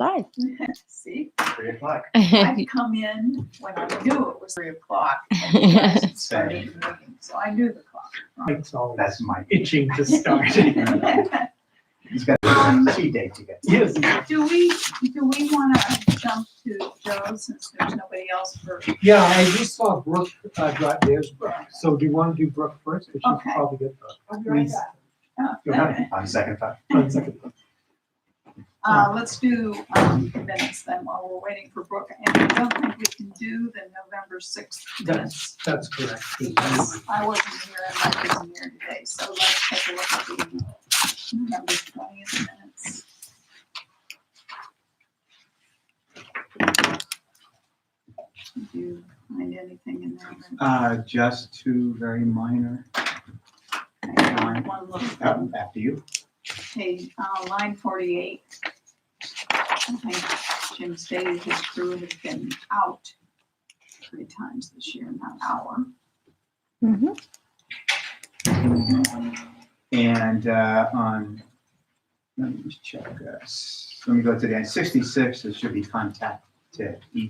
Bye. See, 3 o'clock. I'd come in when I knew it was 3 o'clock. And you guys had started the meeting, so I knew the clock. It's all That's my itching to start. He's got a cheat day to get. Yes. Do we want to jump to Joe since there's nobody else for? Yeah, I just saw Brooke got theirs. So do you want to do Brooke first? Because Okay. she'll probably get the least. Go Oh, ahead. On second thought. 1 second. Let's do minutes then while we're waiting for Brooke. And I don't think we can do the November 6th minutes. That's correct. Because I wasn't here and Mike isn't here today, so let's take a look at the November 20th minutes. Did you find anything in there? Just 2 very minor. One little thing. After you. Okay, line 48. I think Jim stated his crew has been out 3 times this year, not hour. Mm-hmm. And on, let me just check this. Let me go to the end. 66, it should be contact to Edie.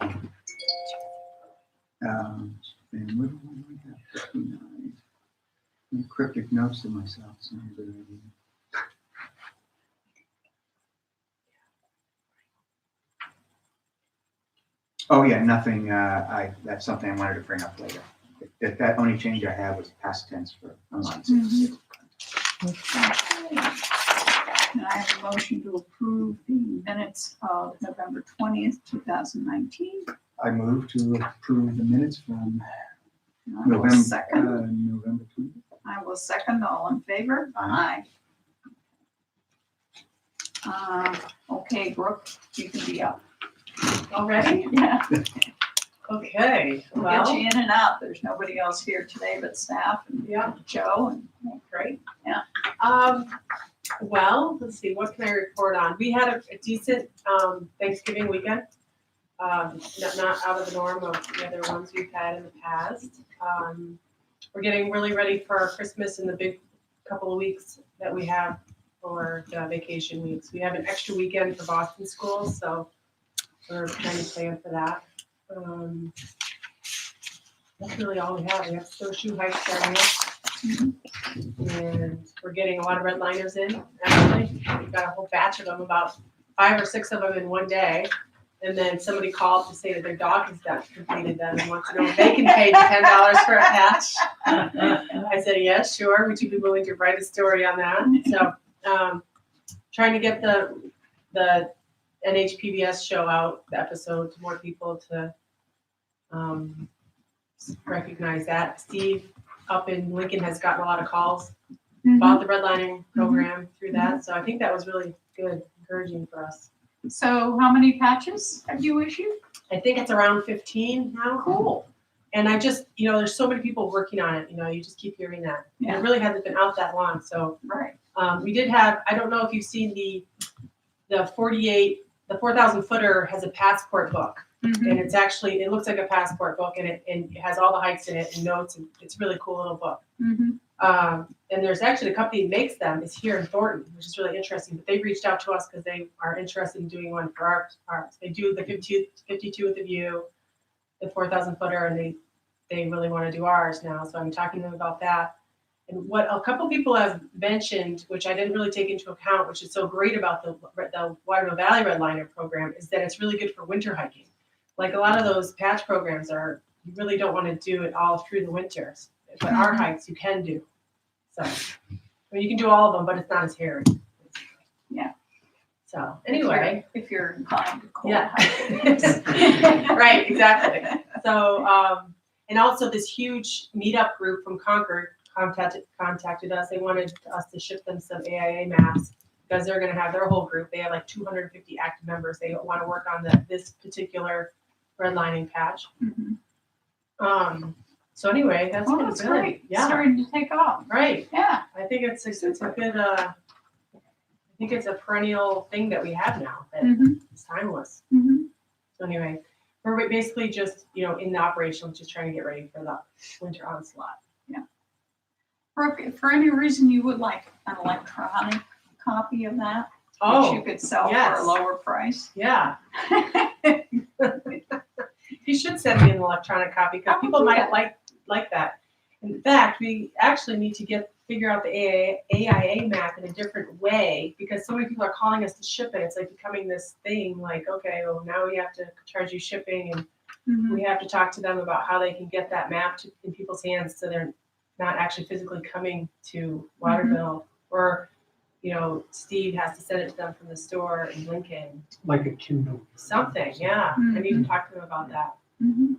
And what do I have? 59. Cryptic notes to myself. So I'm good at it. Oh yeah, nothing. That's something I wanted to bring up later. That only change I have was past tense for line 66. Can I have a motion to approve the minutes of November 20th, 2019? I move to approve the minutes from I will November second. November 20th. I will second. All in favor? Aye. Okay, Brooke, you can be up. Already? Yeah, Okay, we'll get well, you in and out. There's nobody else here today but staff and yeah, Joe and great. Yeah. Well, let's see, what can I report on? We had a decent, Thanksgiving weekend. Not out of the norm of the other ones we've had in the past. We're getting really ready for our Christmas in the big couple of weeks that we have for the vacation weeks. We have an extra weekend for Boston schools, so we're trying to plan for that. That's really all we have. We have snowshoe hikes starting up. And we're getting a lot of redliners in, actually. We've got a whole batch of them, about 5 or 6 of them in one day. And then somebody called to say that their dog has completed them and wants to know if they can pay $10 for a patch. I said, yes, sure. Would you be willing to write a story on that? So trying to get the NHPBS show out, the episode, to more people to recognize that. Steve up in Lincoln has gotten a lot of calls about the redlining program through that. So I think that was really good, encouraging for us. so how many patches have you issued? I think it's around 15 now. Cool. And I just, there's so many people working on it. You just keep hearing that. Yeah. It really hasn't been out that long. So Right. we did have, I don't know if you've seen the 4,000 footer has a passport book. And it's actually, it looks like a passport book, and it has all the hikes in it and notes, and it's a really cool little book. And there's actually a company that makes them. It's here in Thornton, which is really interesting. But they reached out to us because they are interested in doing one for ours. They do the 52 with the view, the 4,000 footer, and they really want to do ours now. So I'm talking to them about that. And what a couple people have mentioned, which I didn't really take into account, which is so great about the Waterville Valley Redliner program, is that it's really good for winter hiking. Like a lot of those patch programs are, you really don't want to do it all through the winters. But our hikes you can do. So, you can do all of them, but it's not as hairy. Yeah. So anyway. If you're inclined to cold Yeah. hike. Right, exactly. So, and also this huge meetup group from Concord contacted us. They wanted us to ship them some AIA maps because they're going to have their whole group. They have like 250 active members. They want to work on this particular redlining patch. So anyway, that's Oh, been that's good. great. Yeah. Starting to take off. Right. Yeah. I think it's a good. I think it's a perennial thing that we have now. That it's timeless. So anyway, we're basically just in the operation, just trying to get ready for the winter onslaught. Yeah. For any reason you would like an electronic copy of that, which you Oh, could sell for yes. a lower price. yeah. You should send me an electronic copy I because will people do might that. like that. In fact, we actually need to figure out the AIA map in a different way because so many people are calling us to ship it. It's like becoming this thing like, okay, well now we have to charge you shipping and Mhm. we have to talk to them about how they can get that map in people's hands so they're not actually physically coming to Waterville. Or, Steve has to send it to them from the store in Lincoln. Like a Kindle. Something, yeah. I need to talk to them about that. Mhm.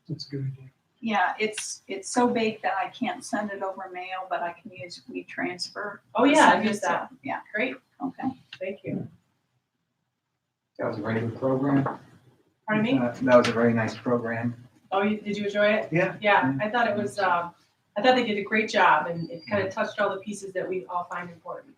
That's a good idea. Yeah, it's so big that I can't send it over mail, but I can use WeTransfer. Oh, to yeah, send I use it, that. so, yeah, Great, okay. thank you. That was a very good program. Pardon me? That was a very nice program. Oh, did you enjoy it? Yeah. Yeah, I thought it was, I thought they did a great job and it kind of touched all the pieces that we all find important.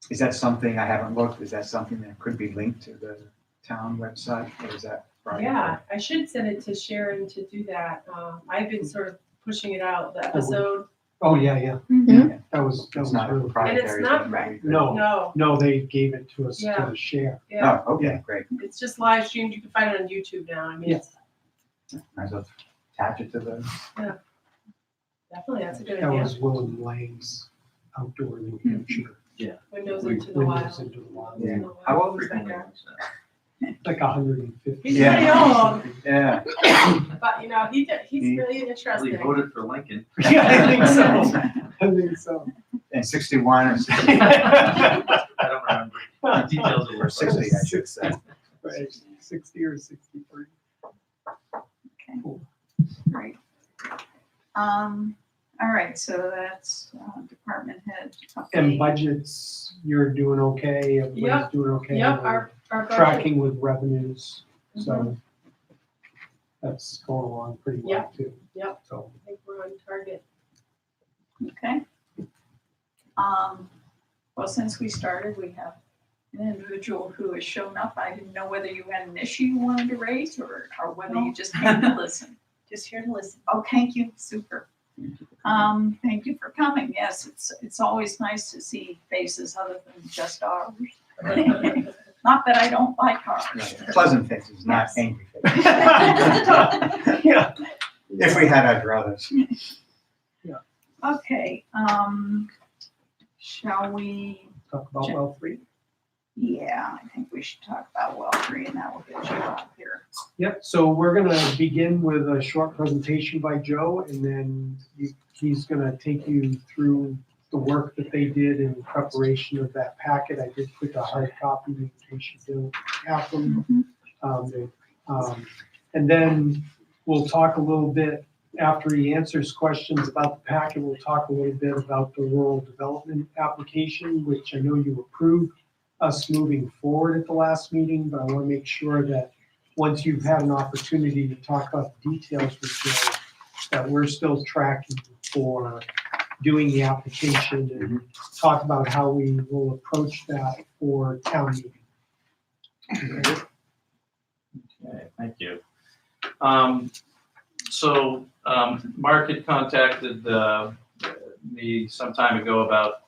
Is that something, I haven't looked, is that something that could be linked to the town website, or is that? private? Yeah, I should send it to Sharon to do that. I've been sort of pushing it out, the episode. Oh, yeah. Mhm. That was It's not a really- proprietary. not thing, right. we- No, they gave it to us Yeah. to share. Yeah, Oh, okay, great. it's just live streamed. You can find it on YouTube now. I mean, Yeah. it's Might as well attach it to the, definitely, that's a good That idea. was Willem Lang's Outdoor New Hampshire. Windows into the Windows wild. into the wild. yeah. Into the How wild. old is that guy? Like 150. He's Yeah. pretty old, Yeah. but he's He- really Well, interesting. he voted for Lincoln. Yeah, I think so. I think so. And 61 or 60, I don't remember the details of or where 60, I should say. Right, 60 or 63. Great. All right, so that's department head. And update. budgets, you're doing okay, everybody's Yep. doing okay. Yep, We're our budget. tracking with revenues, Mhm. so that's going along pretty well too. Yep. So, I think we're on target. Okay. Well, since we started, we have an individual who has shown up. I didn't know whether you had an issue you wanted to raise or whether you just came to listen. Just here to listen. Oh, thank you, super. Thank you for coming. Yes, it's always nice to see faces other than just ours. Not that I don't like ours. Right. Pleasant faces, not Yes. angry faces. yeah. If we had our druthers. Okay, shall we? Talk about well 3. Yeah, I think we should talk about well 3 and that will get you out here. Yep, so we're gonna begin with a short presentation by Joe, and then he's gonna take you through the work that they did in preparation of that packet. I did put a hard copy in case you don't have them. And then we'll talk a little bit, after he answers questions about the packet, we'll talk a little bit about the rural development application, which I know you approved us moving forward at the last meeting, but I want to make sure that once you've had an opportunity to talk about the details with Joe, that we're still tracking for doing the application and talk about how we will approach that for town meeting. Okay, thank you. Mark had contacted me some time ago about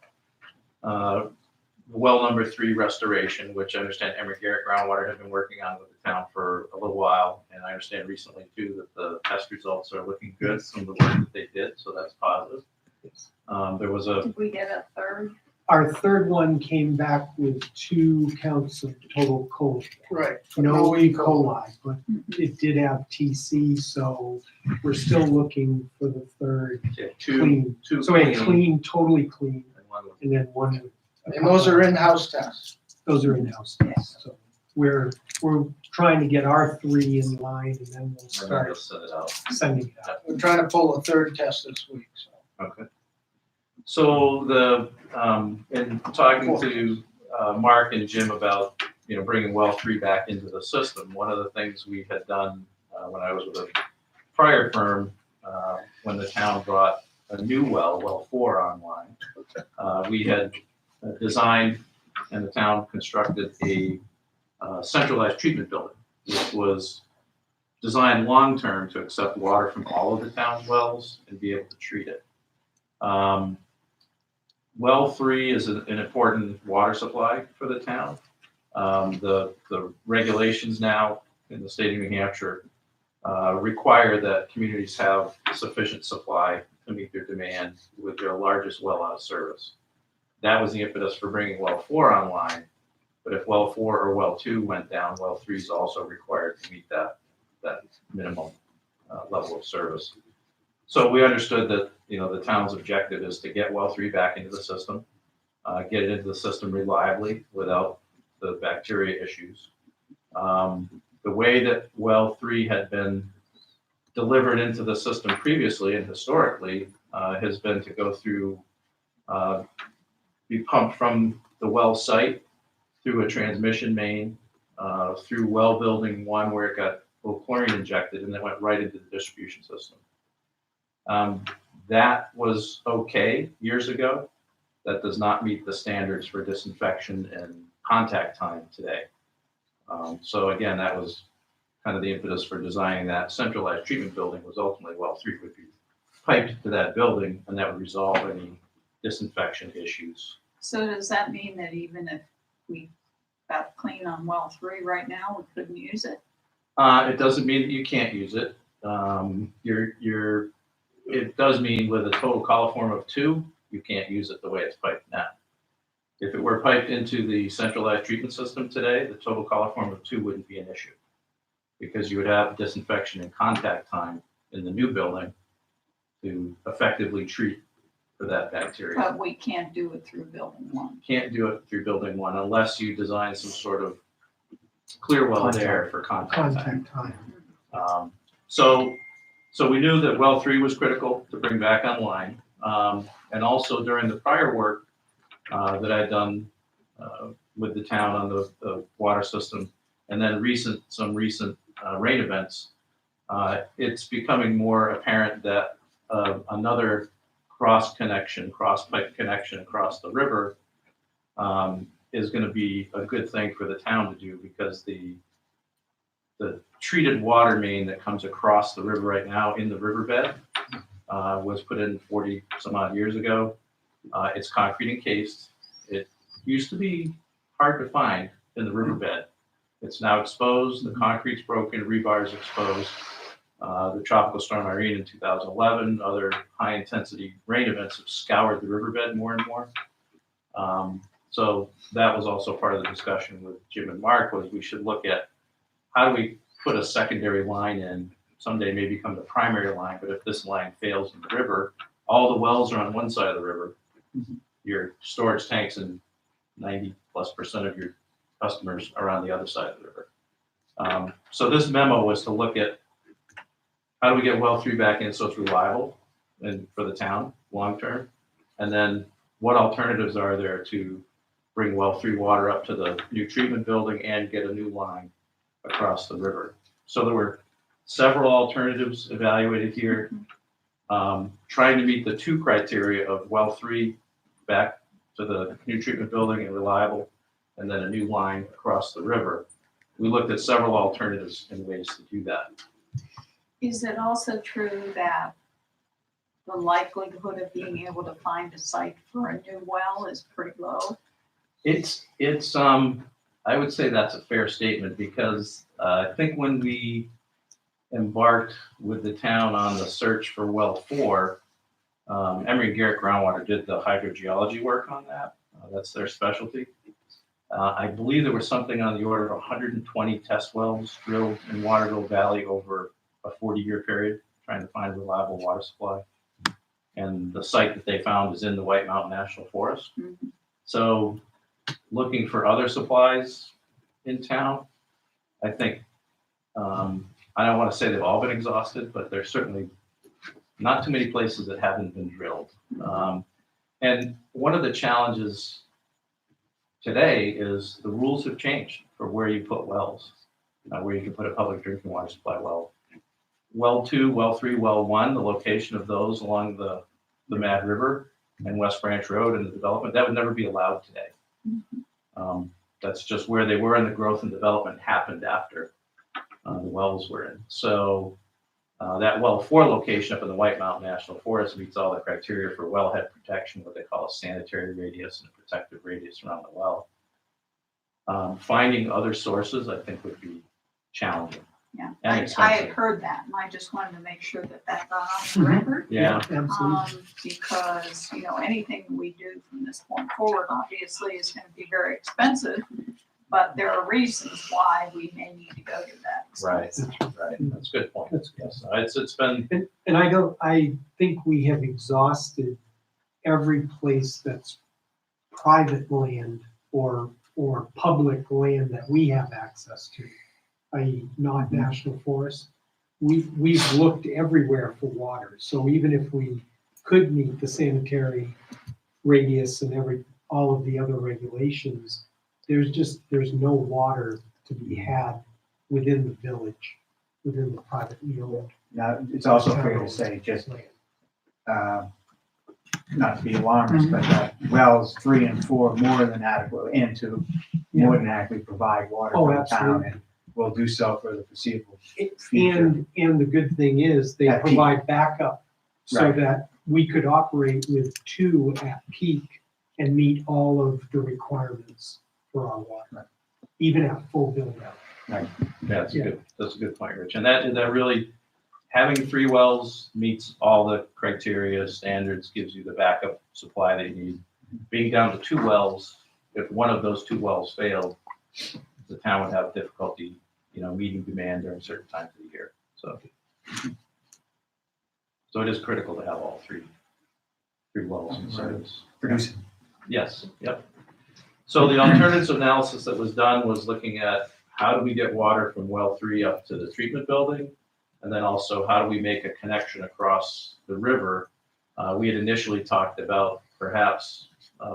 well number 3 restoration, which I understand Emory Garrett Groundwater had been working on with the town for a little while. And I understand recently too that the test results are looking good, some of the work that they did, so that's positive. There was a, Did we get a third? Our third one came back with 2 counts of total coli. Right. No E. coli, but it did have TC, so we're still looking for the third two clean. So we had clean, totally clean, and one with- and then one with. And those are in-house tests. Those are in-house tests, so we're trying to get our 3 in line, and then we'll and then start they'll send it out. sending it out. We're trying to pull a third test this week, so. Okay. So in talking to Mark and Jim about, bringing well 3 back into the system, one of the things we had done when I was with a prior firm, when the town brought a new well 4 online, we had designed and the town constructed a centralized treatment building, which was designed long-term to accept water from all of the town's wells and be able to treat it. well 3 is an important water supply for the town. The regulations now in the state of New Hampshire require that communities have sufficient supply to meet their demand with their largest well out of service. That was the impetus for bringing well 4 online. But if well 4 or well 2 went down, well 3 is also required to meet that minimum level of service. So we understood that, you know, the town's objective is to get well 3 back into the system, get it into the system reliably without the bacteria issues. The way that well 3 had been delivered into the system previously and historically has been to go through, be pumped from the well site through a transmission main, through well building 1 where it got a little chlorine injected and then went right into the distribution system. That was okay years ago. That does not meet the standards for disinfection and contact time today. So again, that was kind of the impetus for designing that centralized treatment building was ultimately well 3 would be piped to that building and that would resolve any disinfection issues. So does that mean that even if we got clean on well 3 right now, we couldn't use it? It doesn't mean that you can't use it. It does mean with a total coliform of 2, you can't use it the way it's piped now. If it were piped into the centralized treatment system today, the total coliform of 2 wouldn't be an issue because you would have disinfection and contact time in the new building to effectively treat for that bacteria. But we can't do it through building 1. Can't do it through building 1 unless you design some sort of clear well there for contact time. Contact time. So we knew that well 3 was critical to bring back online. And also during the prior work that I'd done with the town on the water system, and then some recent rain events, it's becoming more apparent that another cross pipe connection across the river is going to be a good thing for the town to do because the treated water main that comes across the river right now in the riverbed was put in 40 some odd years ago. It's concrete encased. It used to be hard to find in the riverbed. It's now exposed. The concrete's broken. Rebar is exposed. The tropical storm Irene in 2011, other high intensity rain events have scoured the riverbed more and more. So that was also part of the discussion with Jim and Mark was we should look at how do we put a secondary line in, someday may become the primary line, but if this line fails in the river, all the wells are on one side of the river. Your storage tanks and 90+% of your customers are on the other side of the river. So this memo was to look at how do we get well 3 back in so it's reliable and for the town long term, and then what alternatives are there to bring well 3 water up to the new treatment building and get a new line across the river. So there were several alternatives evaluated here, trying to meet the 2 criteria of well 3 back to the new treatment building and reliable, and then a new line across the river. We looked at several alternatives and ways to do that. Is it also true that the likelihood of being able to find a site for a new well is pretty low? It's I would say that's a fair statement because I think when we embarked with the town on the search for well 4, Emery and Garrett Groundwater did the hydrogeology work on that. That's their specialty. I believe there was something on the order of 120 test wells drilled in Waterville Valley over a 40-year period, trying to find a reliable water supply. And the site that they found is in the White Mountain National Forest. Mhm. So looking for other supplies in town, I think, I don't want to say they've all been exhausted, but there's certainly not too many places that haven't been drilled. And one of the challenges today is the rules have changed for where you put wells, where you can put a public drinking water supply well. Well 2, well 3, well 1, the location of those along the Mad River and West Branch Road and the development, that would never be allowed today. That's just where they were, and the growth and development happened after the wells were in. So That well 4 location up in the White Mountain National Forest meets all the criteria for wellhead protection, what they call a sanitary radius and a protective radius around the well. Finding other sources, I think, would be challenging. Yeah, And I had expensive. heard that, and I just wanted to make sure that that got on the record. Yeah, Absolutely. Because, you know, anything we do from this point forward, obviously, is gonna be very expensive, but there are reasons why we may need to go to that. right, expense. right. That's a good point. That's good. Yes, it's been, And I think we have exhausted every place that's private land or public land that we have access to, i.e. not national forest. We've looked everywhere for water, so even if we could meet the sanitary radius and all of the other regulations, there's no water to be had within the village, within the privately owned Now, it's also fair to say, just, land. not to be alarmist, but wells 3 and 4 more than adequate, and to more than adequately provide water Oh, for the town, absolutely. and will do so for the foreseeable future. And the good thing is they At peak. provide backup so Right. that we could operate with 2 at peak and meet all of the requirements for our water, Right. even at full build out. that's a good point, Rich. And that really, having 3 wells meets all the criteria, standards, gives you the backup supply that you need. Being down to 2 wells, if one of those 2 wells failed, the town would have difficulty, meeting demand during certain times of the year. So it is critical to have all 3 wells in service. Producing. Yes, yep. So the alternatives analysis that was done was looking at how do we get water from well 3 up to the treatment building? And then also, how do we make a connection across the river? We had initially talked about perhaps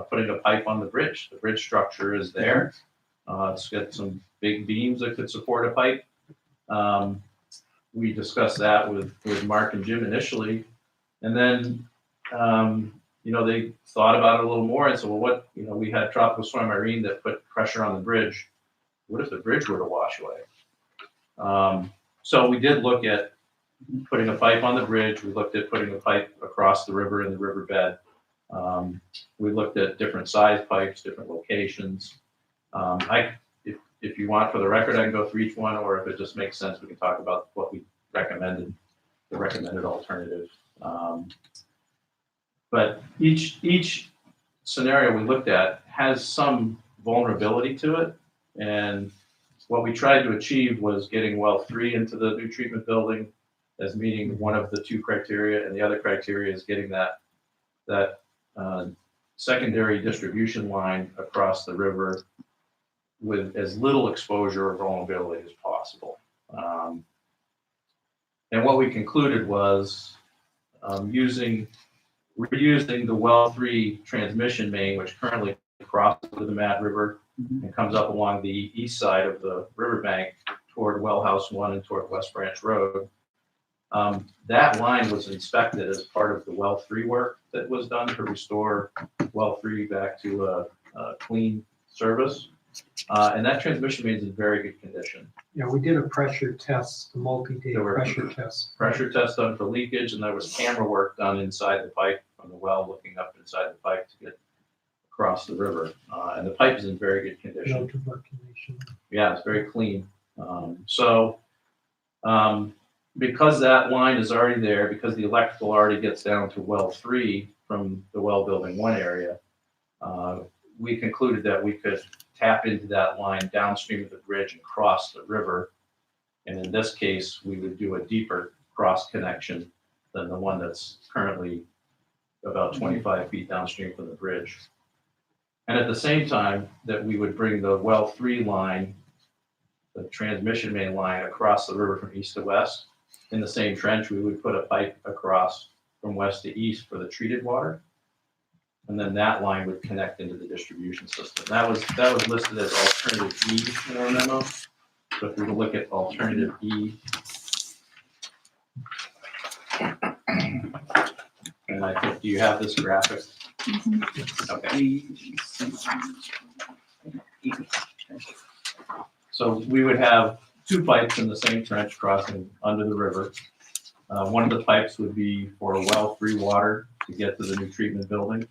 putting a pipe on the bridge. The bridge structure is there. It's got some big beams that could support a pipe. We discussed that with Mark and Jim initially. And then, they thought about it a little more and said, well, what, we had Tropical Storm Irene that put pressure on the bridge. What if the bridge were to wash away? So we did look at putting a pipe on the bridge. We looked at putting a pipe across the river in the riverbed. We looked at different size pipes, different locations. If you want, for the record, I can go through each one, or if it just makes sense, we can talk about what we recommended, the recommended alternative. But each scenario we looked at has some vulnerability to it. And what we tried to achieve was getting well 3 into the new treatment building as meeting one of the 2 criteria, and the other criteria is getting that secondary distribution line across the river with as little exposure or vulnerability as possible. And what we concluded was reusing the well 3 transmission main, which currently crosses the Mad River and comes up along the east side of the riverbank toward Well House 1 and toward West Branch Road. That line was inspected as part of the well 3 work that was done to restore well 3 back to a clean service. And that transmission main is in very good condition. Yeah, we did a pressure test, a multi-day There were- pressure test. Pressure test done for leakage, and there was camera work done inside the pipe from the well, looking up inside the pipe to get across the river. And the pipe is in very good No condition. tuberculation. Yeah, it's very clean. Because that line is already there, because the electrical already gets down to well 3 from the well building 1 area, we concluded that we could tap into that line downstream of the bridge and cross the river. And in this case, we would do a deeper cross connection than the one that's currently about 25 feet downstream from the bridge. And at the same time, that we would bring the well 3 line, the transmission main line, across the river from east to west. In the same trench, we would put a pipe across from west to east for the treated water. And then that line would connect into the distribution system. That was listed as alternative E in our memo. So if we were to look at alternative E, and I think, do you have this graphic? Okay. So we would have 2 pipes in the same trench crossing under the river. One of the pipes would be for well three water to get to the new treatment building.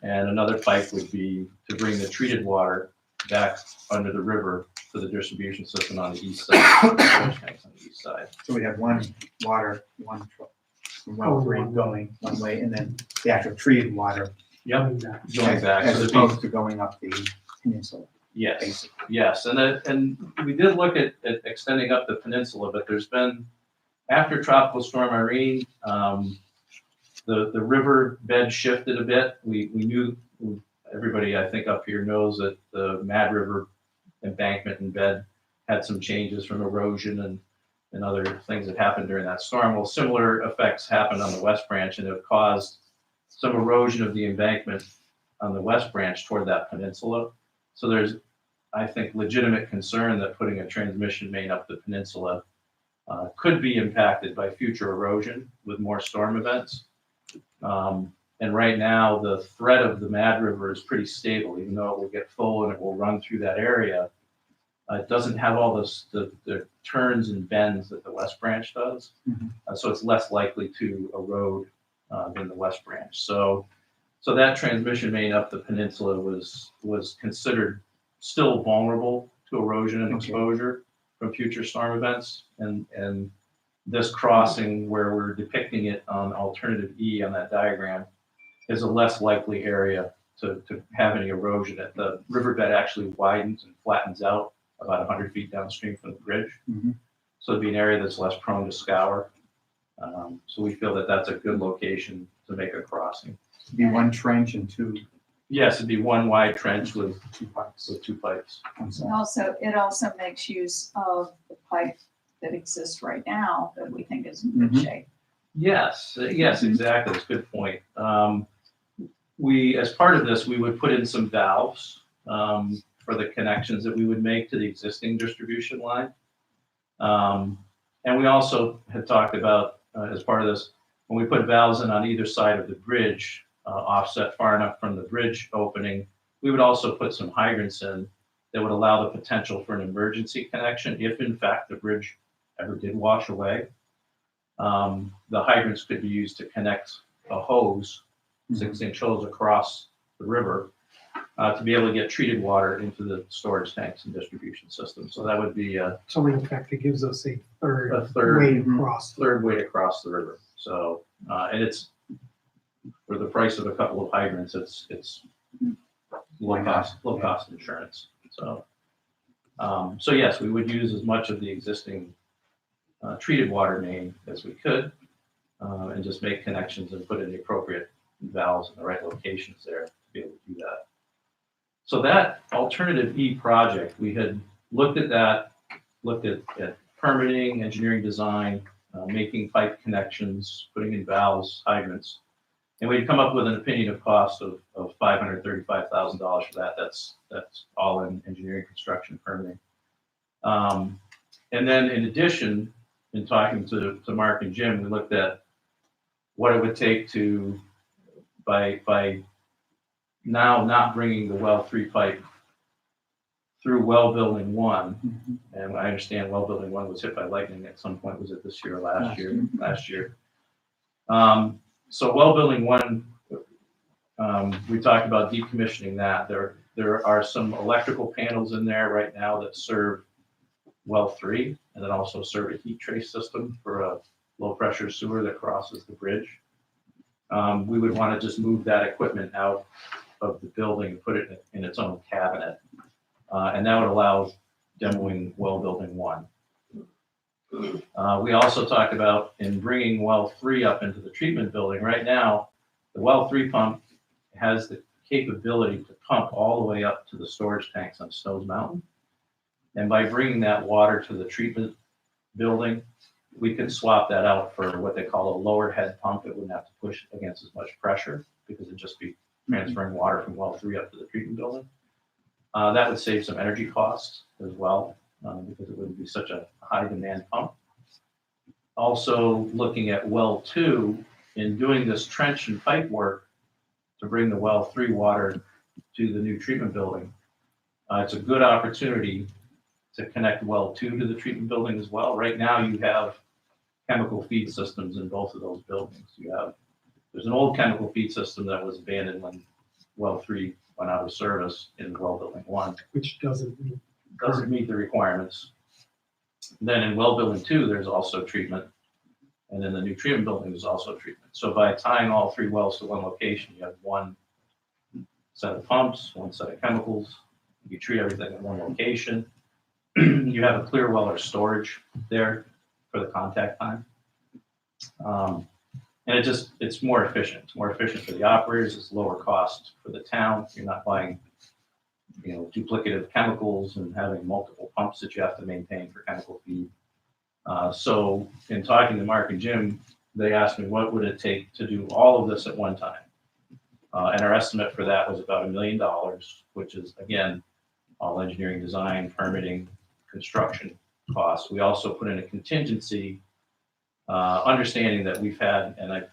And another pipe would be to bring the treated water back under the river to the distribution system on the east side, storage tanks on the east side. So we have one water, one from well three going one way, and then the actual treated water Yep, Coming back. going back. So as there'd be- opposed to going up the peninsula. Yes, yes, and we did look at extending up the peninsula, but there's been, after Tropical Storm Irene, the river bed shifted a bit. We knew, everybody I think up here knows that the Mad River embankment and bed had some changes from erosion and other things that happened during that storm. Well, similar effects happened on the West Branch and have caused some erosion of the embankment on the West Branch toward that peninsula. So there's, I think, legitimate concern that putting a transmission main up the peninsula could be impacted by future erosion with more storm events. And right now, the threat of the Mad River is pretty stable, even though it will get full and it will run through that area. It doesn't have all the turns and bends that the West Branch does. So it's less likely to erode than the West Branch. So that transmission main up the peninsula was considered still vulnerable to erosion and exposure from future storm events. And this crossing where we're depicting it on alternative E on that diagram is a less likely area to have any erosion. The riverbed actually widens and flattens out about 100 feet downstream from the bridge. So it'd be an area that's less prone to scour. So we feel that that's a good location to make a crossing. Be one trench and two Yes, it'd be one wide trench with pipes. two pipes. on And side. also, it also makes use of the pipe that exists right now that we think is in good shape. Yes, exactly. It's a good point. We, as part of this, we would put in some valves for the connections that we would make to the existing distribution line. And we also had talked about, as part of this, when we put valves in on either side of the bridge, offset far enough from the bridge opening, we would also put some hydrants in that would allow the potential for an emergency connection if in fact the bridge ever did wash away. The hydrants could be used to connect a hose, 6-inch hose across the river to be able to get treated water into the storage tanks and distribution system. So that would be a So in effect, it gives us a third third way across. third way to cross the river. So, and it's, for the price of a couple of hydrants, it's low cost insurance. So, so yes, we would use as much of the existing treated water main as we could, and just make connections and put in the appropriate valves in the right locations there to be able to do that. So that alternative E project, we had looked at that, looked at permitting, engineering design, making pipe connections, putting in valves, hydrants. And we'd come up with an opinion of cost of $535,000 for that. That's all in engineering, construction, permitting. And then in addition, in talking to Mark and Jim, we looked at what it would take to, by now not bringing the well 3 pipe through well building 1, and I understand well building 1 was hit by lightning at some point. Was it this year or last year? Last year. So well building 1, we talked about decommissioning that. There are some electrical panels in there right now that serve well 3, and then also serve a heat trace system for a low pressure sewer that crosses the bridge. We would want to just move that equipment out of the building and put it in its own cabinet. And that would allow demoing well building 1. We also talked about in bringing well 3 up into the treatment building. Right now, the well 3 pump has the capability to pump all the way up to the storage tanks on Snows Mountain. And by bringing that water to the treatment building, we could swap that out for what they call a lower head pump. It wouldn't have to push against as much pressure because it'd just be transferring water from well 3 up to the treatment building. That would save some energy costs as well, because it wouldn't be such a high demand pump. Also looking at well 2, in doing this trench and pipe work to bring the well 3 water to the new treatment building, it's a good opportunity to connect well 2 to the treatment building as well. Right now you have chemical feed systems in both of those buildings. There's an old chemical feed system that was abandoned when well 3 went out of service in well building 1. Which doesn't mean. Doesn't meet the requirements. Then in well building 2, there's also treatment. And in the new treatment building, there's also treatment. So by tying all 3 wells to one location, you have one set of pumps, one set of chemicals. You treat everything in one location. You have a clear well or storage there for the contact time. And it's more efficient. It's more efficient for the operators. It's lower cost for the town. You're not buying, duplicative chemicals and having multiple pumps that you have to maintain for chemical feed. So in talking to Mark and Jim, they asked me what would it take to do all of this at one time. And our estimate for that was about $1 million, which is, again, all engineering, design, permitting, construction costs. We also put in a contingency, understanding that we've had, and I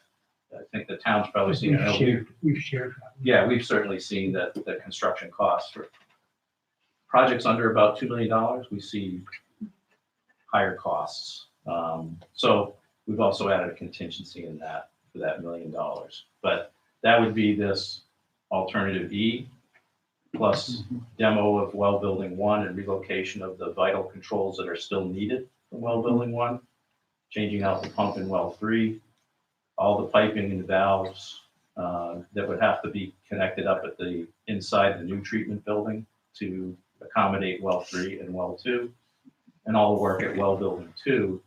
think the town's probably seen it. We've shared that. Yeah, we've certainly seen that the construction costs for projects under about $2 million, we see higher costs. So we've also added a contingency in that for that $1 million. But that would be this alternative E plus demo of well building 1 and relocation of the vital controls that are still needed from well building 1, changing out the pump in well 3, all the piping and valves that would have to be connected up at the inside the new treatment building to accommodate well 3 and well 2, and all the work at well building 2.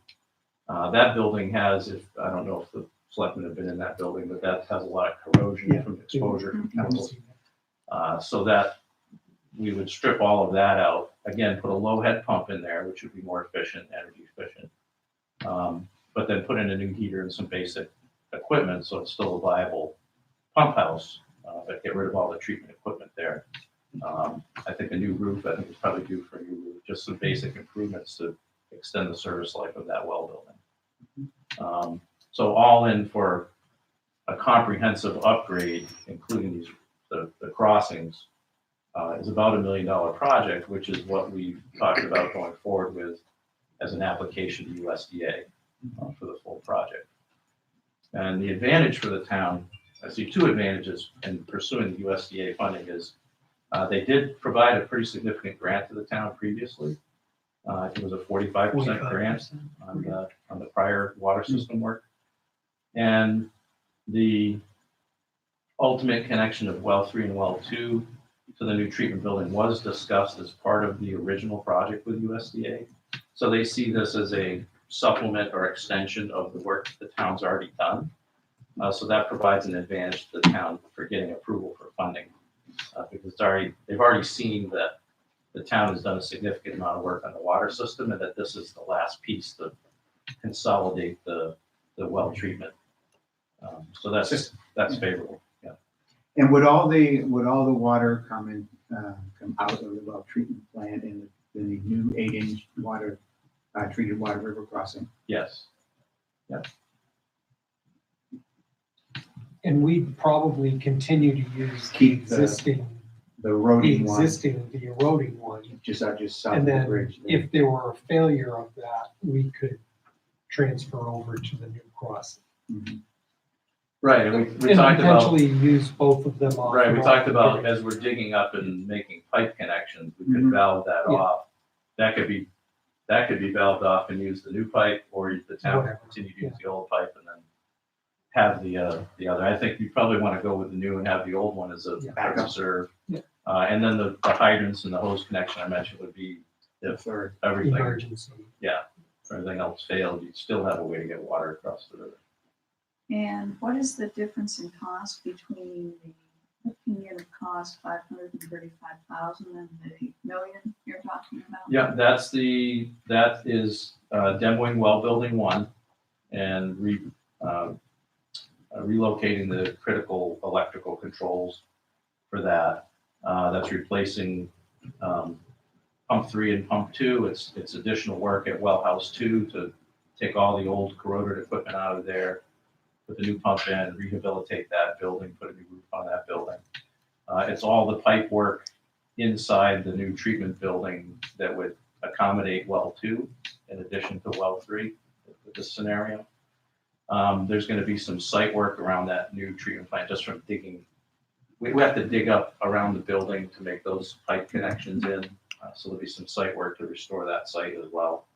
That building has, I don't know if the selectmen have been in that building, but that has a lot of corrosion from exposure from chemicals. So that we would strip all of that out. Again, put a low head pump in there, which would be more efficient, energy efficient. But then put in a new heater and some basic equipment, so it's still a viable pump house, but get rid of all the treatment equipment there. I think a new roof, I think it's probably due for a new roof, just some basic improvements to extend the service life of that well building. So all in for a comprehensive upgrade, including the crossings, is about $1 million project, which is what we've talked about going forward with as an application to USDA for the full project. And the advantage for the town, I see 2 advantages in pursuing the USDA funding is they did provide a pretty significant grant to the town previously. I think it was a 45% grant on the prior water system work. And the ultimate connection of well 3 and well 2 to the new treatment building was discussed as part of the original project with USDA. So they see this as a supplement or extension of the work the town's already done. So that provides an advantage to the town for getting approval for funding, because they've already seen that the town has done a significant amount of work on the water system, and that this is the last piece to consolidate the well treatment. So that's favorable. Yeah. And would all the water come out of the well treatment plant in the new 8-inch water treated water river crossing? Yes. And we'd probably continue to use the Keep the existing, eroding one, the eroding one. just south And of the then bridge there. if there were a failure of that, we could transfer over to the new crossing. Mhm. Right, and we And talked about. potentially use both of them off. Right, we and talked on. about as we're digging up and making pipe connections, we could Mhm. valve that Yeah. off. That could be valved off and use the new pipe, or the town Whatever, could continue to use the old pipe and then have the other. I think you probably want to go with the new and have the old one as a Yeah. Backup. reserve. Yeah. And then the hydrants and the hose connection I mentioned would be if Third. Emergency. everything else failed, you'd still have a way to get water across the river. And what is the difference in cost between the unit cost, 535,000, and the $1 million you're talking about? Yeah, that is demoing well building 1 and relocating the critical electrical controls for that. That's replacing pump 3 and pump 2. It's additional work at well house 2 to take all the old corroded equipment out of there, put the new pump in, rehabilitate that building, put a new roof on that building. It's all the pipe work inside the new treatment building that would accommodate well 2 in addition to well 3. The with this scenario. There's gonna be some site work around that new treatment plant, just from digging. We have to dig up around the building to make those pipe connections in, so there'll be some site work to restore that site as well.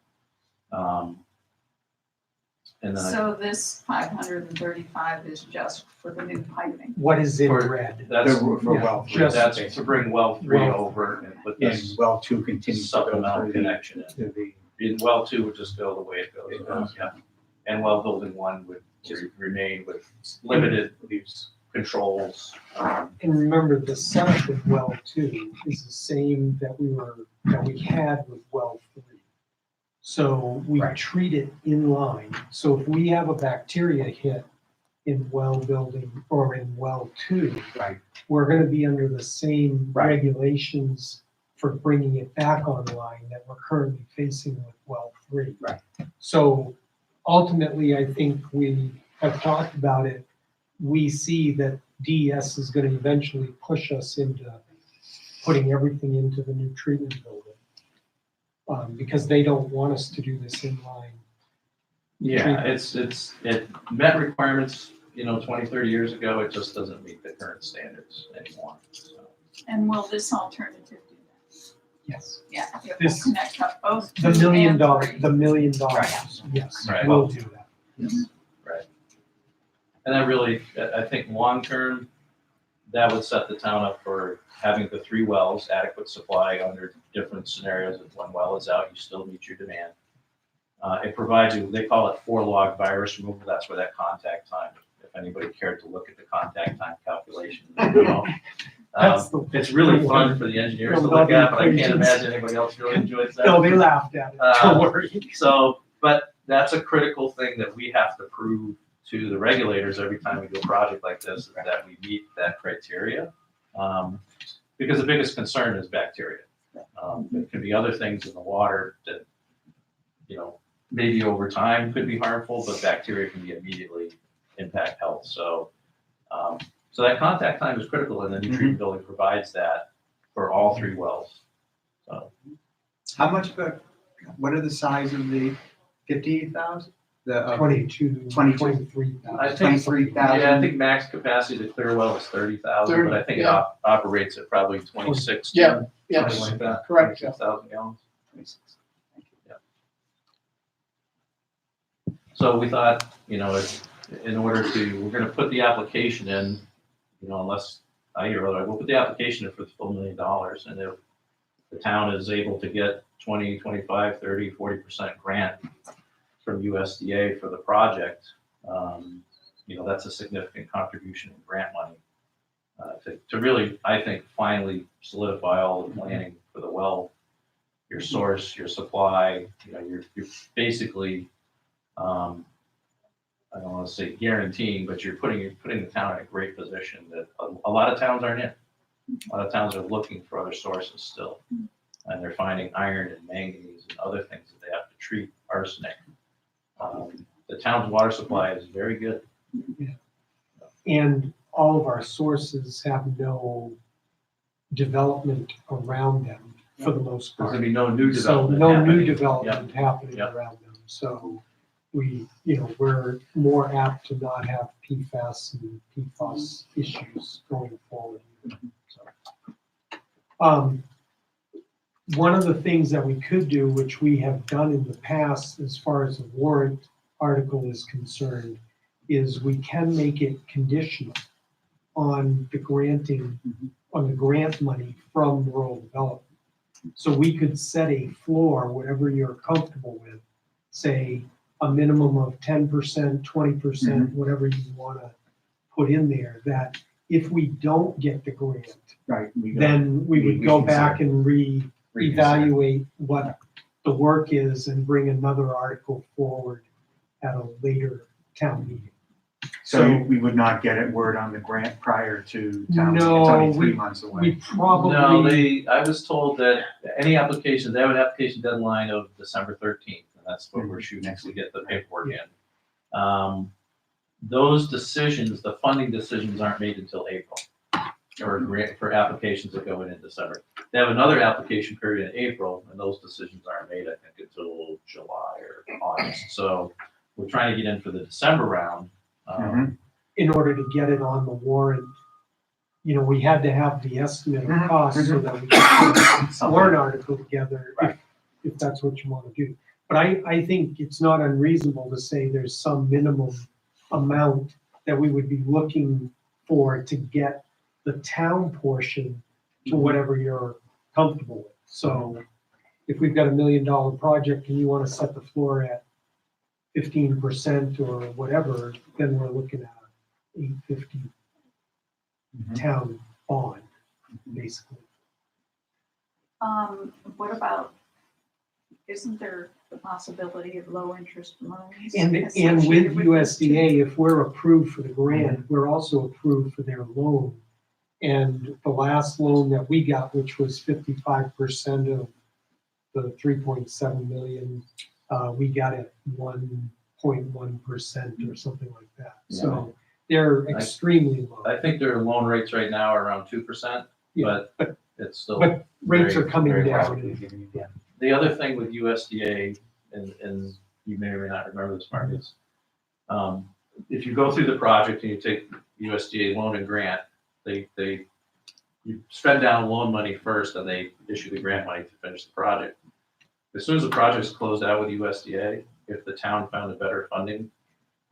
And then So this 535 is just for the new piping. What is in For- red? that's, For well three, Just- that's to bring well three Well- over and put And this well two continues to go supplemental through connection in. to the, In well two would just go the way it goes, It goes. yeah. And well building one would remain with limited use controls. And remember, the setup with well two is the same that we had with well three. So we Right. treat it in line. So if we have a bacteria hit in well building or in well two, right, we're gonna be under the same Right. regulations for bringing it back online that we're currently facing with well three. Right. So ultimately, I think we have talked about it. We see that DES is gonna eventually push us into putting everything into the new treatment building. Because they don't want us to do this in line. Yeah, it met requirements, 20, 30 years ago. It just doesn't meet the current standards anymore, so. And will this alternative do that? Yes. Yeah, it will This- connect up both The two $1 million, and three. the $1 million, Right. yes, Right. we'll do that. And that really, I think, long-term, that would set the town up for having the 3 wells, adequate supply under different scenarios. If one well is out, you still meet your demand. It provides you, they call it 4-log virus removal. That's where that contact time, if anybody cared to look at the contact time calculation. That's the- It's really fun for the engineers to look at, but I can't imagine anybody else really enjoys that. No, they laughed at it, don't worry. So, but that's a critical thing that we have to prove to the regulators every time we do a project like this, is that we meet that criteria. Because the biggest concern is bacteria. There could be other things in the water that, maybe over time could be harmful, but bacteria can be immediately impact health. So, so that contact time is critical, and the new treatment building provides that for all 3 wells. So, how much of a, what are the size of the 58,000? The, 22, 22. 23,000. I think, 23,000? yeah, I think max capacity to clear well is 30,000, but I think it Yeah. operates at probably 26. Yeah, Something yes, like that. correct, yeah. 26,000 gallons. 26. Thank you. So we thought, in order to, we're gonna put the application in, unless I hear otherwise, we'll put the application in for the full $1 million. And if the town is able to get 20, 25, 30, 40% grant from USDA for the project, that's a significant contribution in grant money. To really, I think, finally solidify all the planning for the well, your source, your supply, you're basically, I don't want to say guaranteeing, but you're putting the town in a great position that a lot of towns aren't in. A lot of towns are looking for other sources still, and they're finding iron and manganese and other things that they have to treat, arsenic. The town's water supply is very good. And all of our sources have no development around them for the most There's part. gonna be no new So development. no new happening. development happening Yep. around them. So we're more apt to not have PFAS and PFAS issues going forward. So, one of the things that we could do, which we have done in the past as far as the warrant article is concerned, is we can make it conditional on the granting, on the grant money from rural development. So we could set a floor, whatever you're comfortable with, say a minimum of 10%, 20%, whatever you want to put in there, that if we don't get the grant, Right. then we would go back and reconsider. evaluate what the work is and bring another article forward at a later town meeting. So we would not get it word on the grant prior to town meeting? No, It's only 3 we- months We away. probably. No, I was told that any application, they have an application deadline of December 13th, and that's what we're shooting to get the paperwork in. Those decisions, the funding decisions aren't made until April, for applications that go in December. They have another application period in April, and those decisions aren't made, I think, until July or August. So we're trying to get in for the December round. Mhm. In order to get it on the warrant, we had to have the estimate of Mhm, costs so mhm. that we could put a Something. warrant article together, Right. if that's what you want to do. But I think it's not unreasonable to say there's some minimum amount that we would be looking for to get the town portion to whatever you're comfortable with. So if we've got $1 million project and you want to set the floor at 15% or whatever, then we're looking at $850 Mhm. town bond, basically. What about, isn't there the possibility of low interest loans? And with associated this too? USDA, if we're approved for the grant, we're also approved for their loan. And the last loan that we got, which was 55% of the 3.7 million, we got it 1.1% or something like that. So they're extremely low. I think their loan rates right now are around 2%, Yeah, but it's still. But rates very- are coming very low. down. The other thing with USDA, and you may or may not remember this, Mark, is if you go through the project and you take USDA loan and grant, you spend down loan money first and they issue the grant money to finish the project. As soon as the project's closed out with USDA, if the town found a better funding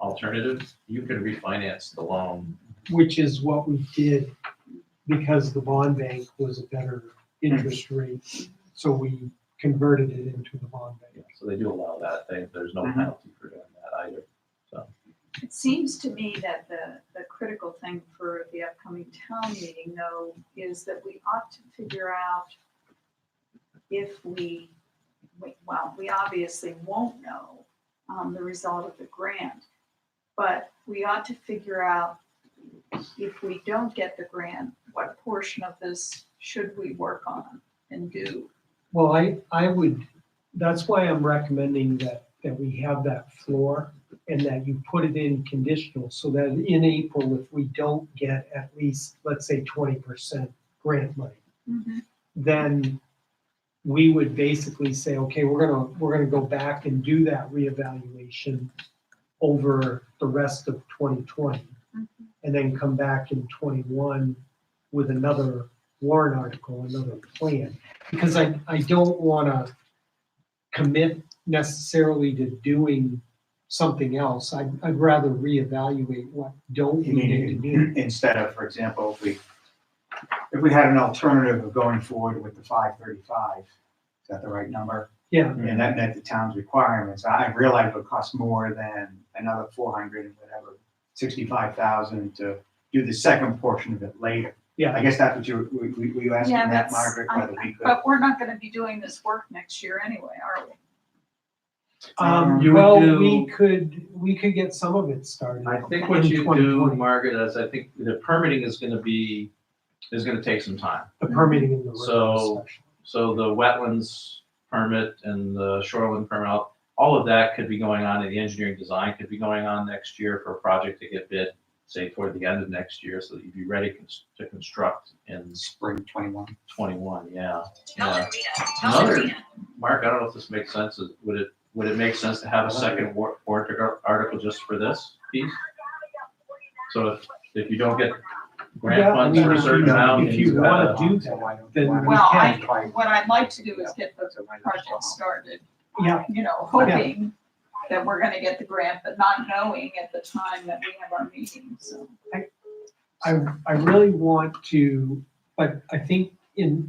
alternative, you can refinance the loan. Which is what we did because the bond bank was a better interest rate. So we converted it into the bond bank. So they do allow that. There's no Mhm. penalty for doing that either. It seems to me that the critical thing for the upcoming town meeting, though, is that we ought to figure out if we obviously won't know the result of the grant, but we ought to figure out if we don't get the grant, what portion of this should we work on and do? Well, I would, that's why I'm recommending that we have that floor and that you put it in conditional so that in April, if we don't get at least, let's say 20% grant money, then we would basically say, okay, we're gonna go back and do that reevaluation over the rest of 2020. And then come back in 21 with another warrant article, another plan. Because I don't wanna commit necessarily to doing something else. I'd rather reevaluate what don't we You need to do. mean, instead of, for example, if we had an alternative of going forward with the 535, is that the right number? Yeah, And that met the town's requirements. I realize it would cost more than another 400 and whatever, 65,000 to do the second portion of it later. yeah. I guess that's what were you asking Yeah, that, that's- Margaret, whether we could? But we're not gonna be doing this work next year anyway, are we? You would Well, do- we could get some of it started. I think in what you do, 2020. Margaret, is I think the permitting is gonna take some time. The permitting in the road So- especially. So the wetlands permit and the shoreline permit, all of that could be going on, and the engineering design could be going on next year for a project to get bid, say toward the end of next year, so that you'd be ready to construct in Spring 21. 21, yeah. Another, Mark, I don't know if this makes sense, would it make sense to have a second warrant article just for this piece? So if you don't get grant Yeah, I funds mean, for a certain amount. if you wanna do So that, why don't- then why don't we Well, can. what I'd like to do is get the So why don't- project started, Yeah, hoping that we're gonna get the grant, but not knowing at the time that we have our meeting, so. I really want to, but I think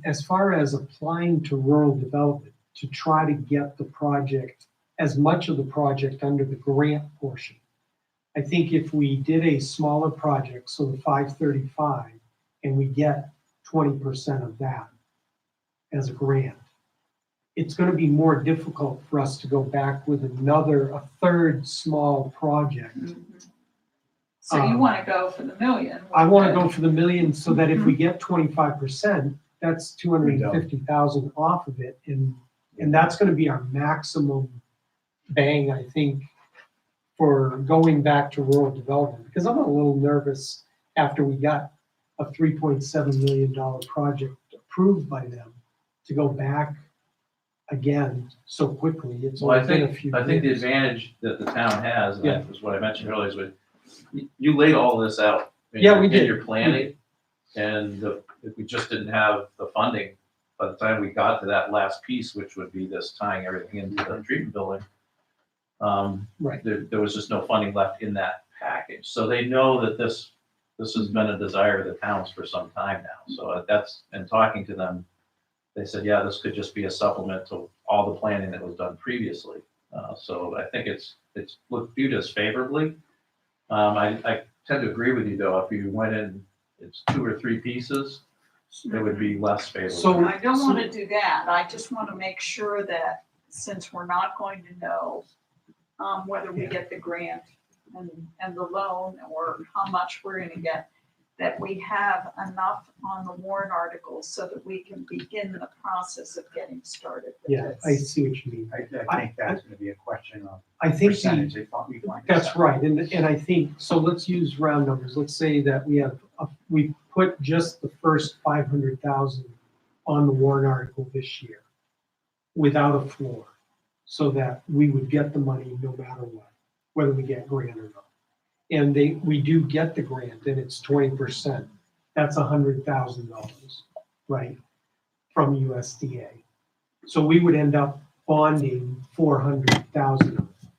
as far as applying to rural development, to try to get the project, as much of the project under the grant portion. I think if we did a smaller project, so the 535, and we get 20% of that as a grant, it's gonna be more difficult for us to go back with a third small project. So you wanna go for the million? I wanna go for the million so that if we get 25%, that's 250,000 off of it. And that's gonna be our maximum bang, I think, for going back to rural development. Because I'm a little nervous after we got a $3.7 million project approved by them to go back again so quickly. It's Well, I only been a think, few I think the years. advantage that the town has, and Yeah. that was what I mentioned earlier, is you laid all this out. in Yeah, your- we did. In your planning, and if we just didn't have the funding, by the time we got to that last piece, which would be this tying everything into the treatment building, Right. there was just no funding left in that package. So they know that this has been a desire of the towns for some time now. So that's, and talking to them, they said, yeah, this could just be a supplement to all the planning that was done previously. So I think it's looked viewed as favorably. I tend to agree with you though, if you went in, it's 2 or 3 pieces, it would be less favorable. So- I don't wanna do that, I just wanna make sure that, since we're not going to know, whether we get the grant and the loan, or how much we're gonna get, that we have enough on the warrant articles so that we can begin the process of getting started with Yeah, this. I see what you mean. I think that's gonna be a question of I think percentage they thought we wanted. that's right, and I think, so let's use round numbers. Let's say that we put just the first 500,000 on the warrant article this year without a floor, so that we would get the money no matter what, whether we get grant or not. And we do get the grant, and it's 20%. That's $100,000, right, from USDA. So we would end up bonding 400,000 of it.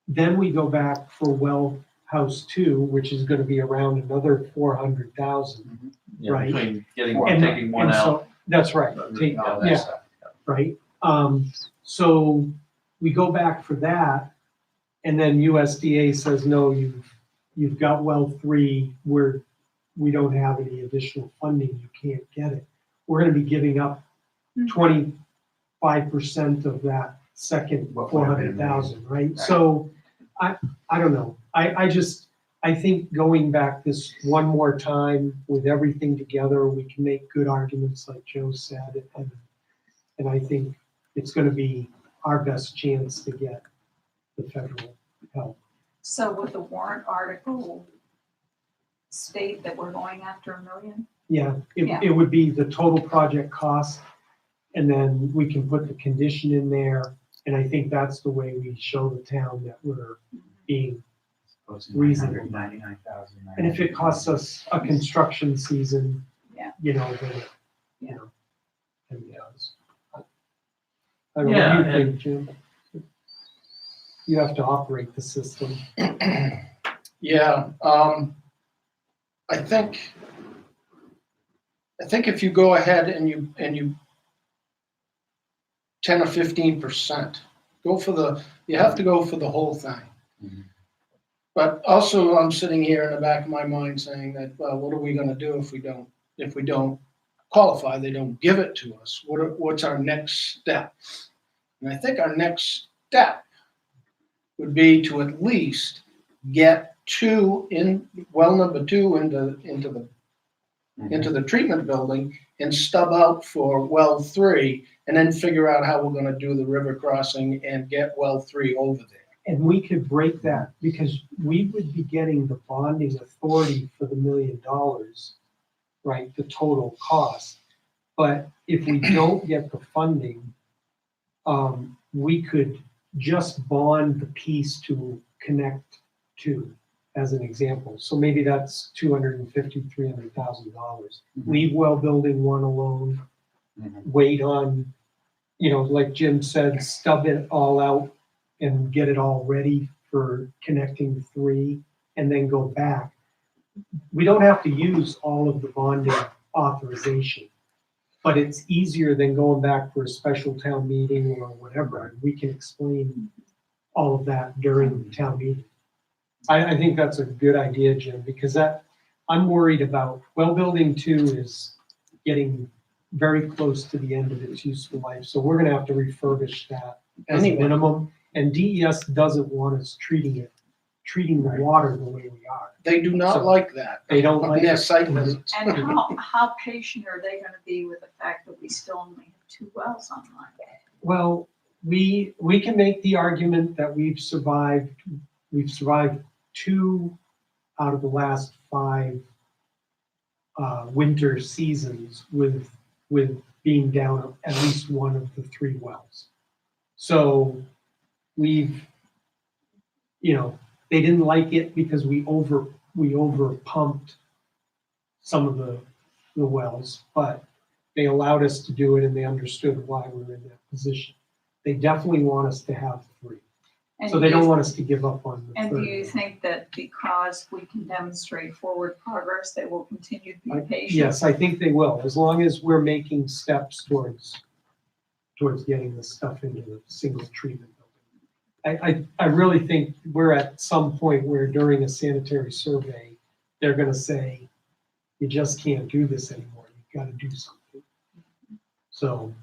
Then we go back for well house 2, which is gonna be around another 400,000. Yeah, right. between And- taking one and so- out. That's right. all that Yeah. stuff. Right? So we go back for that, and then USDA says, no, you've got well 3, we don't have any additional funding, you can't get it. We're gonna be giving up 25% of that second What would have been 400,000, right? Right. So I don't know. I think going back this one more time with everything together, we can make good arguments like Joe said, and I think it's gonna be our best chance to get the federal help. So would the warrant article state that we're going after $1 million? Yeah, Yeah. it would be the total project cost, and then we can put the condition in there, and I think that's the way we show the town that we're being, reasonable. 999,000. and if it costs us a construction season, Yeah. you know, then it, Yeah. and it does. I don't know, what do you think, Jim? You have to operate the system. Yeah, I think if you go ahead and you 10 or 15%, you have to go for the whole thing. Mhm. But also, I'm sitting here in the back of my mind saying that, well, what are we gonna do if we don't qualify, they don't give it to us? What's our next step? And I think our next step would be to at least get well number 2 into the treatment building and stub out for well 3, and then figure out how we're gonna do the river crossing and get well 3 over there. And we could break that, because we would be getting the bonding authority for the $1 million, right, the total cost. But if we don't get the funding, we could just bond the piece to connect to, as an example. So maybe that's $250,000, $300,000. Leave well building 1 alone, Mhm. wait on, like Jim said, stub it all out and get it all ready for connecting to 3, and then go back. We don't have to use all of the bonding authorization, but it's easier than going back for a special town meeting or whatever. And we can explain all of that during the town meeting. I think that's a good idea, Jim, because I'm worried about, well, building 2 is getting very close to the end of its useful life. So we're gonna have to refurbish that as a Anyway. minimum. And DES doesn't want us treating the water the way we are. They do not So- like that. They don't like Their it. site visits. And how patient are they gonna be with the fact that we still only have 2 wells online? Well, we can make the argument that we've survived 2 out of the last 5 winter seasons with being down at least one of the 3 wells. So we've, they didn't like it because we over pumped some of the wells, but they allowed us to do it and they understood why we were in that position. They definitely want us to have 3. And So they do don't you- want us to give up on the And third. do you think that because we can demonstrate forward progress, they will continue to be patient? Yes, I think they will, as long as we're making steps towards getting this stuff into the single treatment building. I really think we're at some point where during a sanitary survey, they're gonna say, you just can't do this anymore, you've gotta do something. So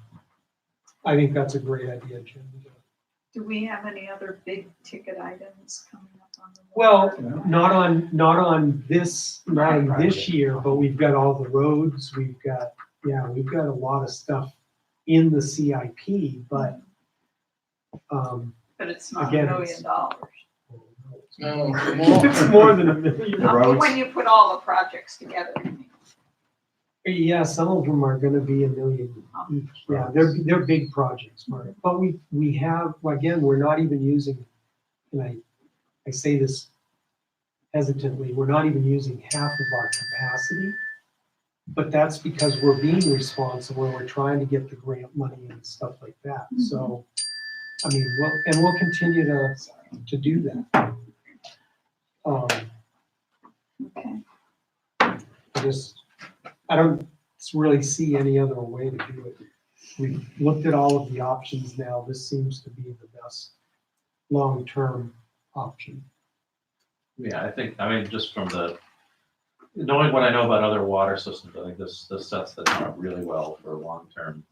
I think that's a great idea, Jim. Do we have any other big ticket items coming up on the? Well, warrant? not on this year, but we've got all the roads, we've got a lot of stuff in the CIP, but, But it's not again, $1 million. No, it's more than $1 million. But when you put all the projects together, you mean. Yeah, some of them are gonna be $1 million each, yeah, they're big projects, Mark, but we have, again, we're not even using, and I say this hesitantly, we're not even using half of our capacity, but that's because we're being responsible, and we're trying to get the grant money and stuff like that, so, I mean, we'll continue to do that. Okay. I don't really see any other way to do it. We've looked at all of the options now. This seems to be the best long-term option. Yeah, I mean, just from knowing what I know about other water systems, I think this sets the town up really well for long-term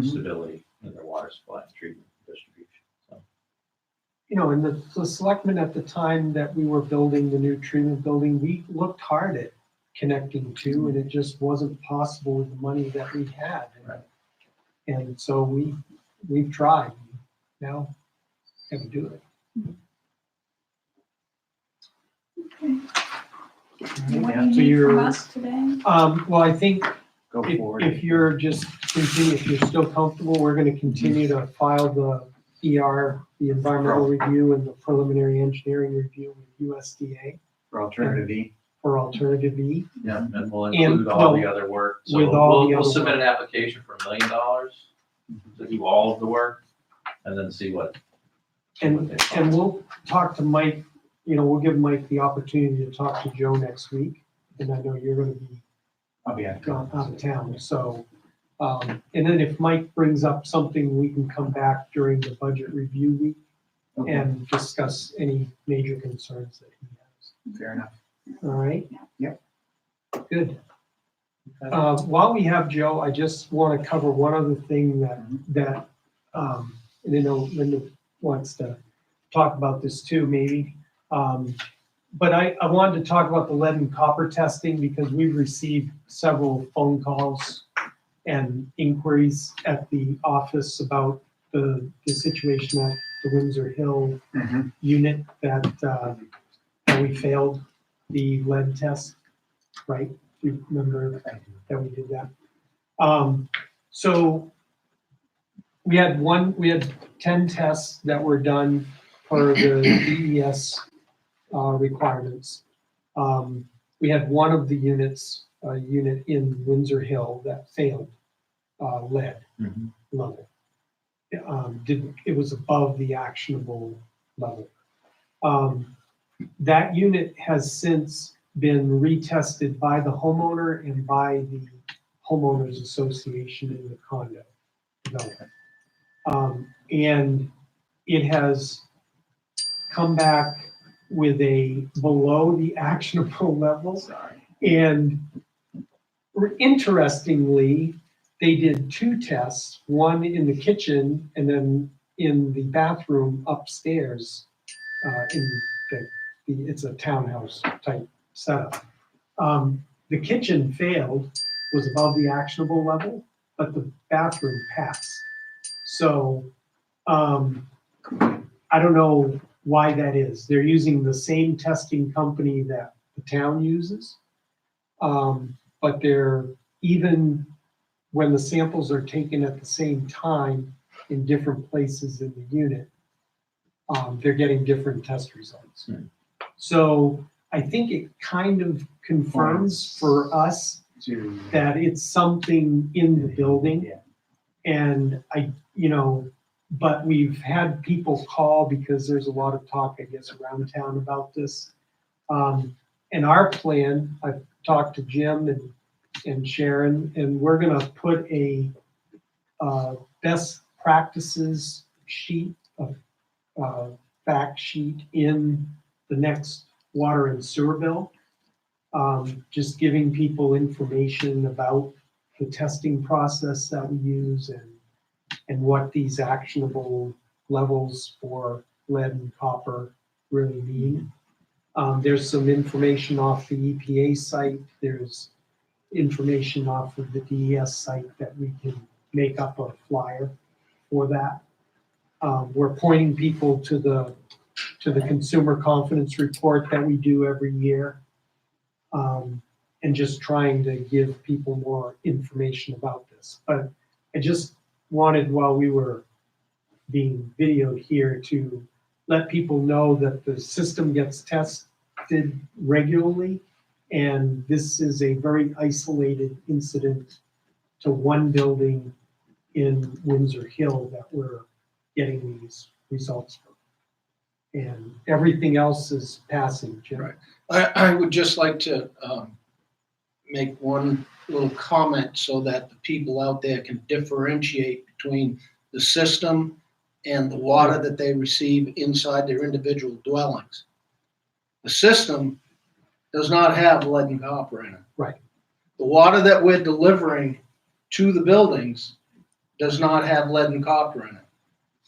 stability in their water supply and treatment and distribution. So, And the selectmen at the time that we were building the new treatment building, we looked hard at connecting to, and it just wasn't possible with the money that we had. Right. And so we've tried. Now, got to do it. Okay. What Yeah, do you so need you're- from us today? Well, I think Go forward. if you're if you're still comfortable, we're gonna continue to file the ER, the environmental review and the preliminary engineering review with USDA For alternative E. for alternative E. yeah, and we'll And, include all the well, other work. So with all the we'll other submit work. an application for $1 million to do all of the work and then see what. And, they find. and we'll talk to Mike, we'll give Mike the opportunity to talk to Joe next week. And I know you're gonna be I'll be at. out of town, so, and then if Mike brings up something, we can come back during the budget review week Okay, and discuss any major concerns that he has. fair enough. All right? Yep. Good. While we have Joe, I just want to cover one other thing that, and I know Linda wants to talk about this too, maybe. But I wanted to talk about the lead and copper testing because we've received several phone calls and inquiries at the office about the situation at the Windsor Hill unit that we failed the lead test, right? You remember that we did that? So we had 10 tests that were done per the DES requirements. We had one of the units, a unit in Windsor Hill that failed lead level. It was above the actionable level. That unit has since been retested by the homeowner and by the homeowners association in the condo development. And it has come back with a below the actionable level. And interestingly, they did 2 tests, one in the kitchen and then in the bathroom upstairs. It's a townhouse type setup. The kitchen failed, was above the actionable level, but the bathroom passed. So I don't know why that is. They're using the same testing company that the town uses, but they're even when the samples are taken at the same time in different places in the unit, they're getting different test results. So I think it kind of confirms for us To, that it's something in the building. yeah, And but we've had people call because there's a lot of talk, I guess, around town about this. And our plan, I've talked to Jim and Sharon, and we're gonna put a best practices sheet, fact sheet in the next water and sewer bill. Just giving people information about the testing process that we use and what these actionable levels for lead and copper really mean. There's some information off the EPA site. There's information off of the DES site that we can make up a flyer for that. We're pointing people to the consumer confidence report that we do every year. And just trying to give people more information about this. But I just wanted, while we were being videoed here, to let people know that the system gets tested regularly. And this is a very isolated incident to one building in Windsor Hill that we're getting these results from. And everything else is passing, Jim. Right. I would just like to make one little comment so that the people out there can differentiate between the system and the water that they receive inside their individual dwellings. The system does not have lead and copper in it. Right. The water that we're delivering to the buildings does not have lead and copper in it.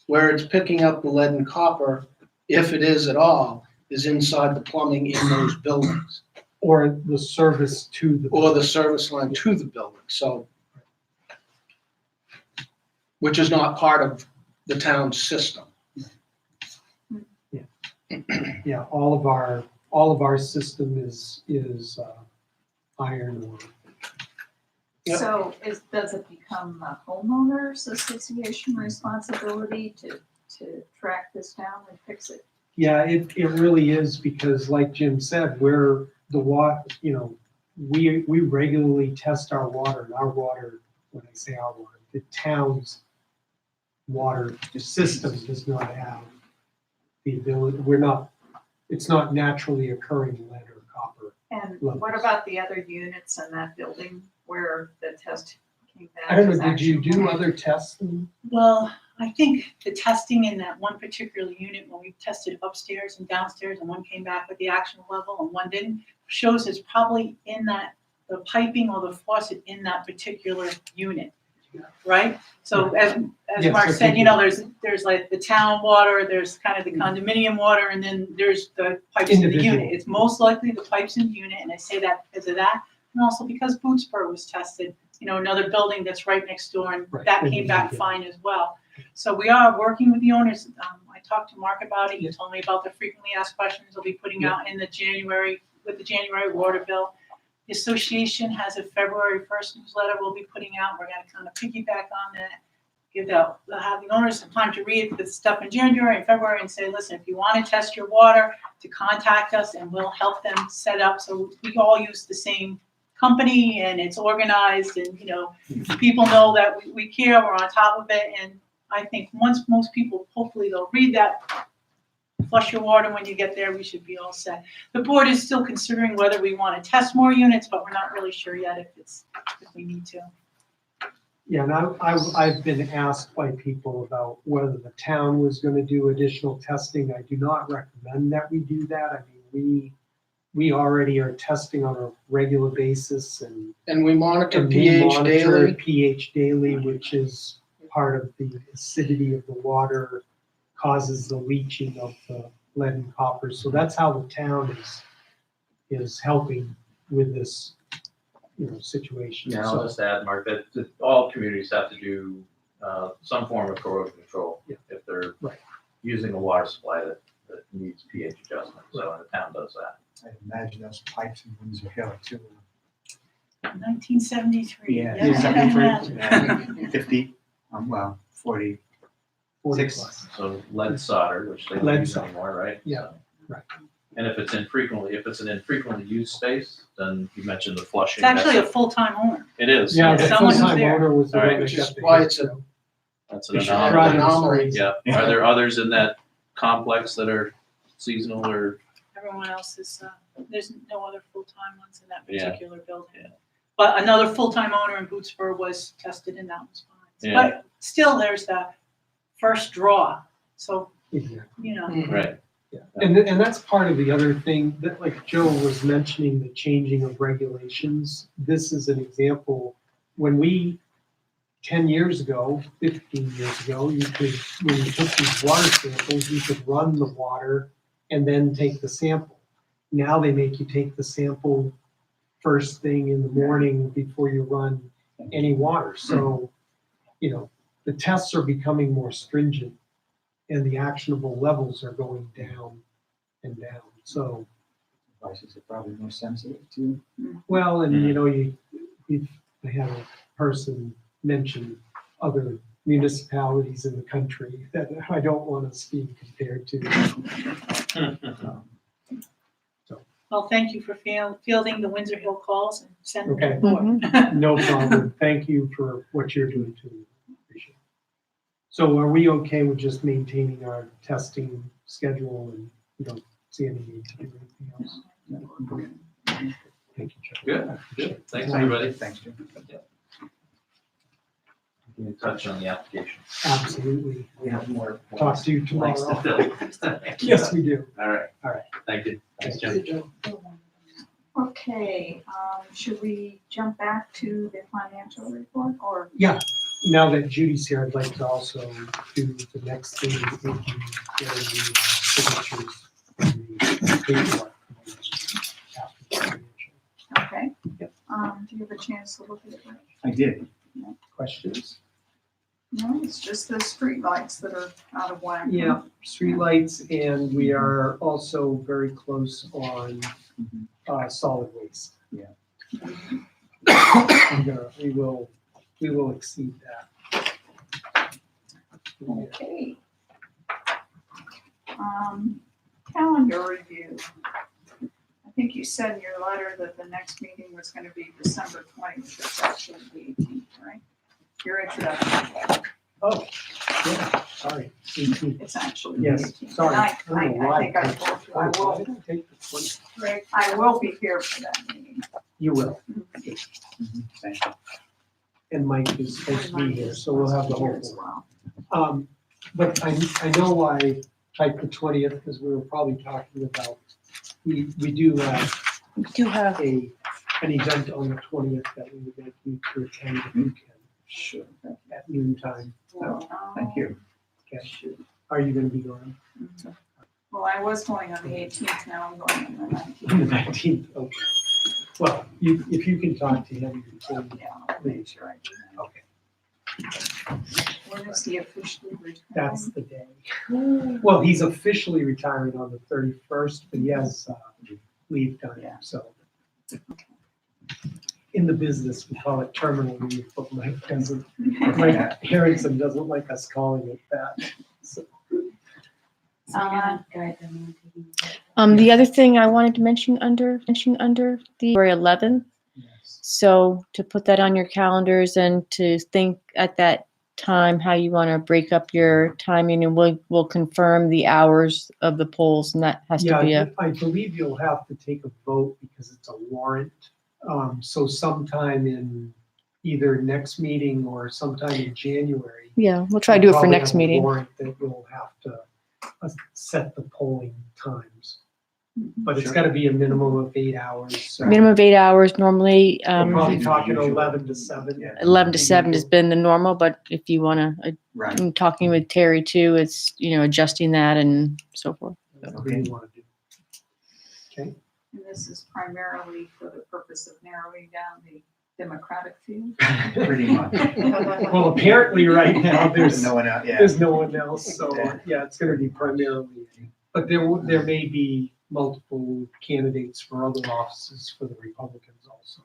Where it's picking up the lead and copper, if it is at all, is inside the plumbing in those buildings. Or the service to the. Or the service line to the building, so. Which is not part of the town's system. Yeah, all of our system is iron ore. Yep. So does it become the homeowners association responsibility to track this down and fix it? Yeah, it really is, because like Jim said, we're the water, we regularly test our water, and our water, when I say our water, the town's water system does not have the ability, it's not naturally occurring lead or copper. And Levels. what about the other units in that building where the test came back? I don't as know, did you do actionable? other tests? Well, I think the testing in that one particular unit, when we tested upstairs and downstairs, and one came back with the action level and one didn't, shows it's probably in the piping or the faucet in that particular unit, right? So as Yes, Mark I said, think there's like the town water, there's kind of the condominium water, and then there's the pipes in the Individual. unit. It's most likely the pipes in the unit, and I say that because of that, and also because Bootsburg was tested, another building that's right next door, and Right. that came back fine as well. So we are working with the owners. I talked to Mark about it. He told me about the frequently asked questions they'll be putting out in the January water bill. The association has a February 1st newsletter we'll be putting out. We're going to kind of piggyback on that. They'll have the owners some time to read the stuff in January and February and say, listen, if you want to test your water, to contact us and we'll help them set up. So we all use the same company and it's organized, and people know that we care, we're on top of it. And I think once most people, hopefully they'll read that, flush your water when you get there, we should be all set. The board is still considering whether we want to test more units, but we're not really sure yet if we need to. Yeah, and I've been asked by people about whether the town was gonna do additional testing. I do not recommend that we do that. I mean, we already are testing on a regular basis, and And we monitor we pH monitor daily. pH daily, which is part of the acidity of the water, causes the leaching of the lead and copper. So that's how the town is helping with this, situation. Yeah, So- I'll just add, Mark, that all communities have to do some form of corrosion control Yeah. if they're Right. using a water supply that needs pH adjustment. So the town does that. I imagine those pipes in Windsor Hill too. 1973. Yeah, Yes, I can imagine. 50, well, 40. 40 Six. plus. So lead solder, which they don't Lead use solder. anymore, right? Yeah, So- right. And if it's an infrequently used space, then you mentioned the flushing. It's actually a that's full-time owner. It is. Yeah, the Someone who's full-time there. owner was the All one right. that Which got is the why hit, it's a- so. That's an We should anomaly. anomaly. Yeah. Are there others in that complex that are seasonal or? Everyone else is, there's no other full-time ones in that Yeah. particular building. Yeah. But another full-time owner in Bootsboro was tested and that was fine. Yeah. But still, there's that first draw, so, Exactly. you know. Right. Yeah, and that's part of the other thing that, like Joe was mentioning, the changing of regulations. This is an example, when we, 10 years ago, 15 years ago, you could, when you took these water samples, you could run the water and then take the sample. Now they make you take the sample first thing in the morning before you run any water. So, you know, the tests are becoming more stringent and the actionable levels are going down and down. So, Devices are probably more sensitive too. well, and you know, we've had a person mention other municipalities in the country that I don't want us being compared to. Well, thank you for fielding the Windsor Hill calls and sending Okay. them forward. No problem. Thank you for what you're doing too. Appreciate it. So are we okay with just maintaining our testing schedule and you don't see any need to do anything else? Thank you, Chuck. Good, good. Thanks, everybody. Thanks, Jim. Be in touch on the application. Absolutely. We have more. Talk to you Thanks to tomorrow. Phil. Yes, we do. All right. All right. Thank you. Thanks, Jim. Okay, should we jump back to the financial report or? Yeah, now that Judy's here, I'd like to also do the next thing, would be getting the signatures and the paperwork. After the financial. Okay. Yep. Do you have a chance to look at it? I did. Questions? No, it's just the streetlights that are out of whack. Yeah, streetlights, and we are also very close on solid waste. Yeah. We will exceed that. Okay. Calendar review. I think you said in your letter that the next meeting was gonna be December 20th, it's actually the 18th, right? Your introduction, Oh, yeah, sorry. 18. it's actually the Yes, 18th. sorry. And I don't know why. I think I told you, I Why will, did I take the 20? Rick, I will be here for that meeting. You will, Thank you. and Mike is supposed to be here, so we'll have the whole As board. well. But I know I typed the 20th because we were probably talking about, we do have We do have, an event on the 20th that we would like you to attend if you can. Sure. At noon time. Thank you. Okay. Are you gonna be going? Well, I was going on the 18th, now I'm going on the 19th. On the 19th, okay. Well, if you can talk to him, you can. Yeah, I'll make sure I do that. Okay, When is he officially retiring? that's the day. Well, he's officially retiring on the 31st, but he has leave time, Yeah. so. In the business, we call it terminal leave, but Mike doesn't, Mike Harrison doesn't like us calling it that. So, the other thing I wanted to mention under the February 11th. Yes. So to put that on your calendars and to think at that time how you want to break up your timing, and we'll confirm the hours of the polls, and that has to be Yeah, a, I believe you'll have to take a vote because it's a warrant. So sometime in either next meeting or sometime in January. yeah, we'll try to do it for probably next have a meeting. Warrant that you'll have to set the polling times. But it's Sure. gotta be a minimum of 8 hours. So Minimum of 8 hours, normally, we're probably the talking usual. 11 to 7. Yeah. 11 to 7 has been the normal, but if you want to, Right. I'm talking with Terry too, it's, adjusting that and so forth. Whatever you wanna do. Okay, And this is primarily for the purpose of narrowing down the Democratic field. Pretty much. well, apparently right now There's no one out, yeah. there's no one else, so Yeah. yeah, it's gonna be primarily, but there may be multiple candidates for other offices for the Republicans also.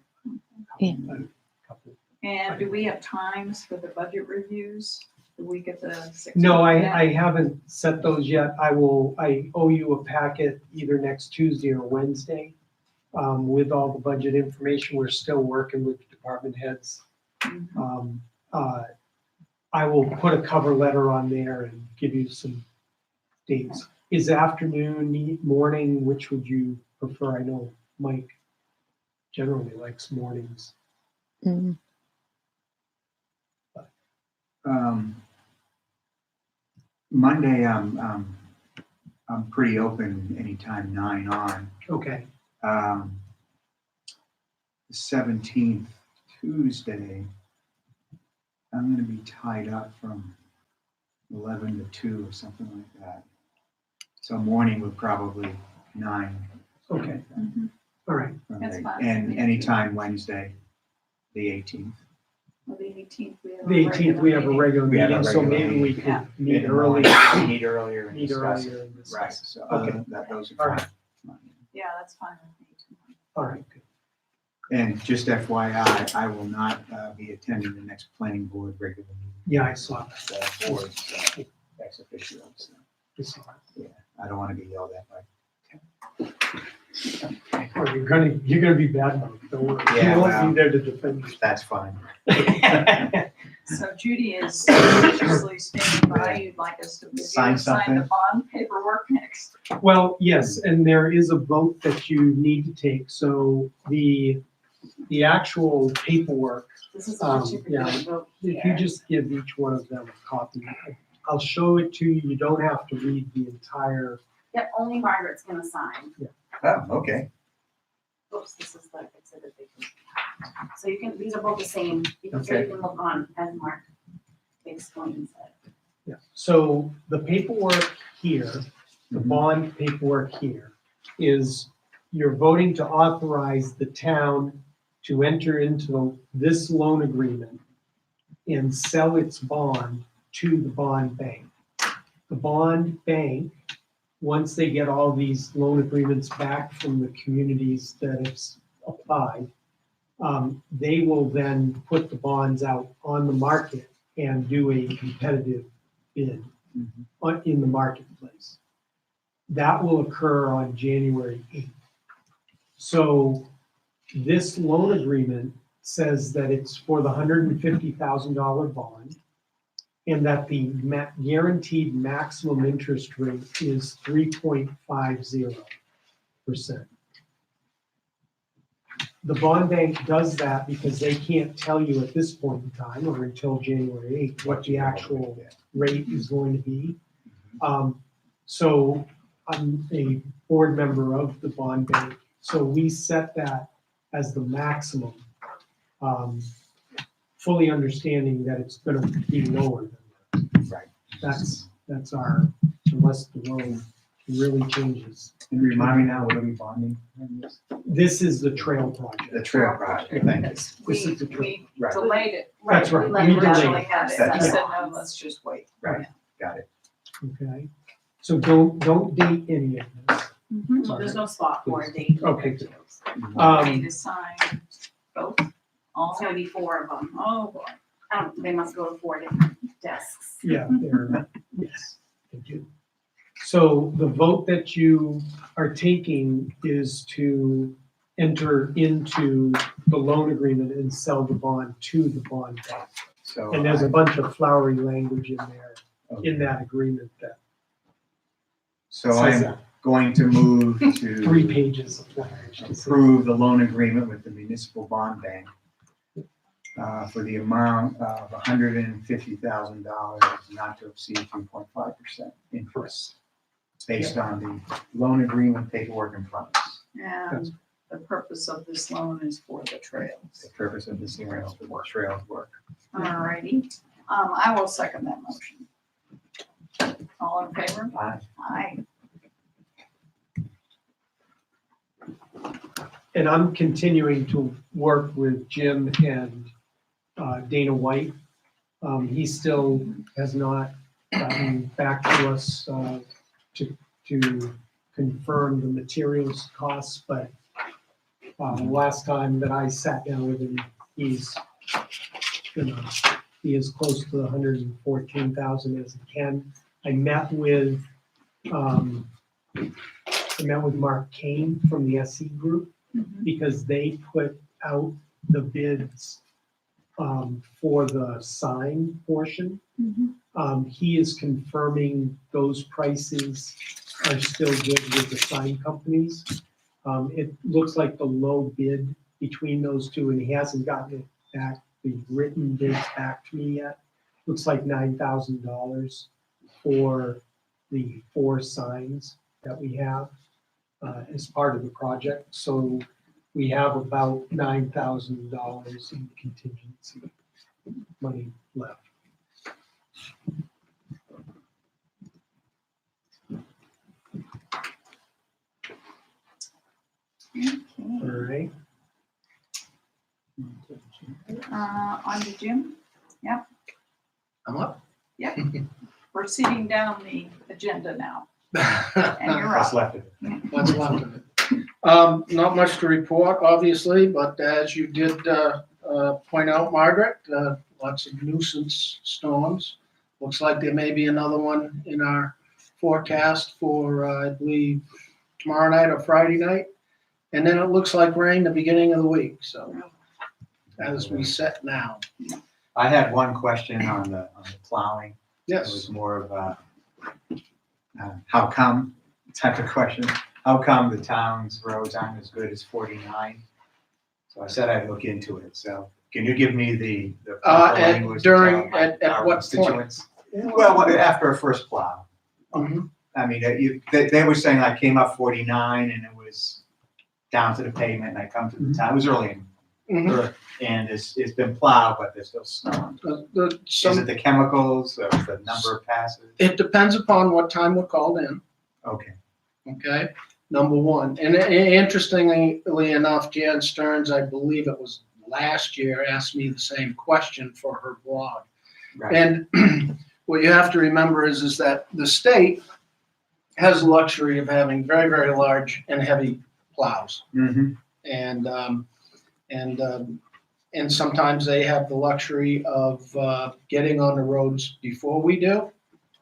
couple. And do we have times for the budget reviews, the week of the 16th? No, I haven't set those yet. I owe you a packet either next Tuesday or Wednesday with all the budget information. We're still working with department heads. Mhm. I will put a cover letter on there and give you some dates. Is afternoon, morning, which would you prefer? I know Mike generally likes mornings. Mm. Monday, I'm pretty open anytime 9 on. Okay, The 17th, Tuesday, I'm gonna be tied up from 11 to 2 or something like that. So morning would probably 9. okay, Mhm. all right. That's fine. And anytime Wednesday, the 18th. Well, the 18th, we have. The 18th, we have a regular We have a meeting, so regular maybe we meeting. Yeah. could meet In the early. morning, Meet earlier and Meet discuss earlier it. and discuss. Right, so Okay. those are All fine. right. Yeah, that's fine with me too. All right, good. And just FYI, I will not be attending the next planning board regular meeting. Yeah, I saw that. The board's ex officio, so, I saw that. yeah, I don't want to be yelled at by. Oh, you're gonna be bad about it, don't worry. Yeah, You won't well. be there to defend That's fine. you. So Judy is graciously standing by. You'd like us to review Sign and sign the something? bond paperwork next. Well, yes, and there is a vote that you need to take, so the actual paperwork, This is what you yeah. vote if you here. just give each one of them a copy, I'll show it to you, you don't have to read the entire, Yep, only Margaret's gonna sign. Oh, okay. Oops, this is the exhibit they can. So you can, these are both the same, you can, so Okay. you can look on as Mark explains it. yeah. So the paperwork here, the Mhm. bond paperwork here, is you're voting to authorize the town to enter into this loan agreement and sell its bond to the bond bank. The bond bank, once they get all these loan agreements back from the communities that have applied, they will then put the bonds out on the market and do a competitive bid in the marketplace. That will occur on January 8th. So this loan agreement says that it's for the $150,000 bond and that the guaranteed maximum interest rate is 3.50%. The bond bank does that because they can't tell you at this point in time or until January 8th what the actual rate is going to be. So I'm a board member of the bond bank, so we set that as the maximum, fully understanding that it's gonna be lower than that. Right. That's our, unless the world really changes. And remind me now, what are we bonding? This is the trail project. The trail project, thank you. This We is the trail. we delayed it. That's right, let we her delayed Originally it. had it, That's I said, right. no, let's just wait. Right, got it. Okay, so don't date any of this. Mhm. So there's no spot for a date. Okay, good. We need to sign both, all, It's gonna be 4 of them. oh boy. They must go to 4 different desks. Yeah, they're, yes, they do. So the vote that you are taking is to enter into the loan agreement and sell the bond to the bond bank. So. And there's a bunch of flowery language in there, Okay. in that agreement that So says I'm that. going to move 3 to pages of language. approve the loan agreement with the municipal bond bank for the amount of $150,000, not to exceed 3.5% interest, based on the loan agreement paperwork in front of us. And the purpose of this loan is for the trails. The purpose of this hearing is for trail work. Alrighty, I will second that motion. All in favor? Aye. Aye. And I'm continuing to work with Jim and Dana White. He still has not gotten back to us to confirm the materials costs, but Last time that I sat down with him, he's gonna be as close to the 114,000 as he can. I met with Mark Kane from the SC Group because they put out the bids for the sign portion. He is confirming those prices are still good with the sign companies. It looks like the low bid between those two, and he hasn't gotten it back, the written bids back to me yet. Looks like $9,000 for the 4 signs that we have as part of the project. So we have about $9,000 in contingency money left. All right. On to Jim. I'm up. We're sitting down the agenda now, and you're What's up. left of it? What's left of it? Not much to report, obviously, but as you did point out, Margaret, lots of nuisance storms. Looks like there may be another one in our forecast for, I believe, tomorrow night or Friday night. And then it looks like rain the beginning of the week, so as we set now. I had one question on the plowing. It Yes. was more of a, how come type of question. How come the town's roads aren't as good as 49? So I said I'd look into it. So can you give me the proper language to during- tell at our what constituents? Well, after a first plow. Mhm. I mean, they were saying I came up 49 and it was down to the pavement and I come to the town. It was early Mhm. and it's been plowed, but there's still snow. Is it the chemicals or the number of passes? It depends upon what time we're called in, Okay. okay? Number one. And interestingly enough, Jan Stearns, I believe it was last year, asked me the same question for her blog. Right. And what you have to remember is that the state has the luxury of having very, very large and heavy plows. Mm-hmm. And sometimes they have the luxury of getting on the roads before we do.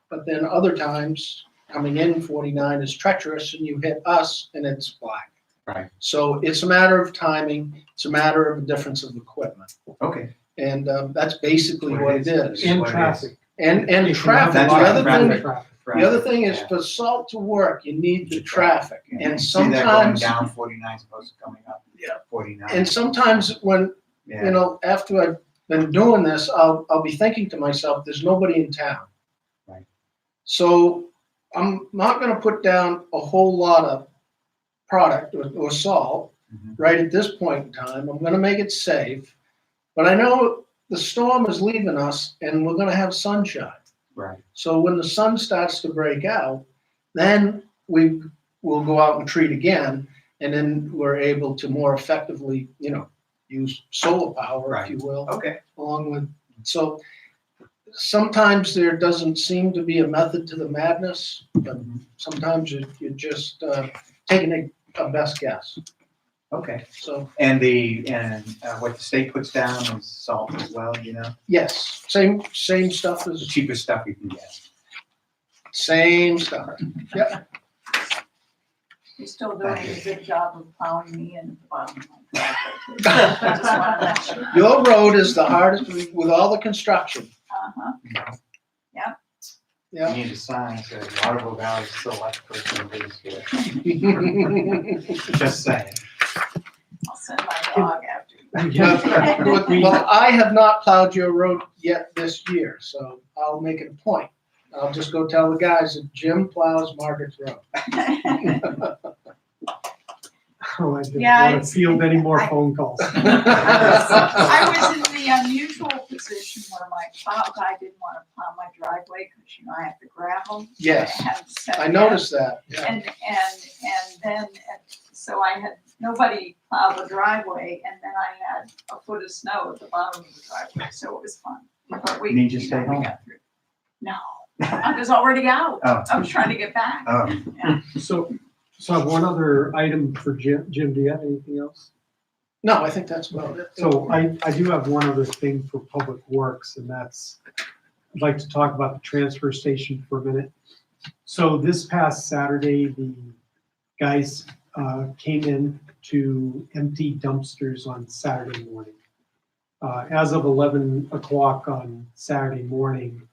But then other times, coming in 49 is treacherous and you hit us and it's black. Right. So it's a matter of timing. It's a matter of a difference of equipment. Okay. And that's basically what it is. In What it traffic. And If you traffic. have The a lot other of thing, traffic. the other thing is Yeah. for salt to work, you need the traffic. Yeah. And See that going sometimes, down 49 as opposed to coming up. Yeah. 49. and sometimes when, Yeah. you know, after I've been doing this, I'll be thinking to myself, there's nobody in town. Right. So I'm not gonna put down a whole lot of product or salt Mhm. right at this point in time. I'm gonna make it safe. But I know the storm is leaving us and we're gonna have sunshine. Right. So when the sun starts to break out, then we will go out and treat again. And then we're able to more effectively, you know, use solar power, if Right. you will, Okay. along with, so sometimes there doesn't seem to be a method to the madness, but sometimes you're just taking a best guess. Okay. So, And what the state puts down is salt as well, you know? yes, same stuff The as, cheapest stuff you can get. same stuff. Yep. You're still doing a good job of plowing me in at the bottom of my driveway. I just wanna let you know. Your road is the hardest with all the construction. Uh-huh. You Yeah. need a sign that says Waterville Valley Select Person Lives here. Just saying. I'll send my dog after you. Well, I have not plowed your road yet this year, so I'll make it a point. I'll just go tell the guys that Jim plows Margaret's road. Oh, I didn't Yeah, want to it's- field any more phone calls. I was in the unusual position where my plow guy didn't want to plow my driveway because, you know, I have the gravel. Yes, I hadn't set I yet. noticed that. Yeah. And then, so I had nobody plow the driveway, and then I had a foot of snow at the bottom of the driveway, so it was fun. But we, Need to stay know, we home? got through. No, I was already out. Oh. I was trying to get back. Oh, So I have one other item for Jim. Jim, do you have anything else? No, I think that's about it. So I do have one other thing for Public Works, and that's, I'd like to talk about the transfer station for a minute. So this past Saturday, the guys came in to empty dumpsters on Saturday morning. As of 11 o'clock on Saturday morning,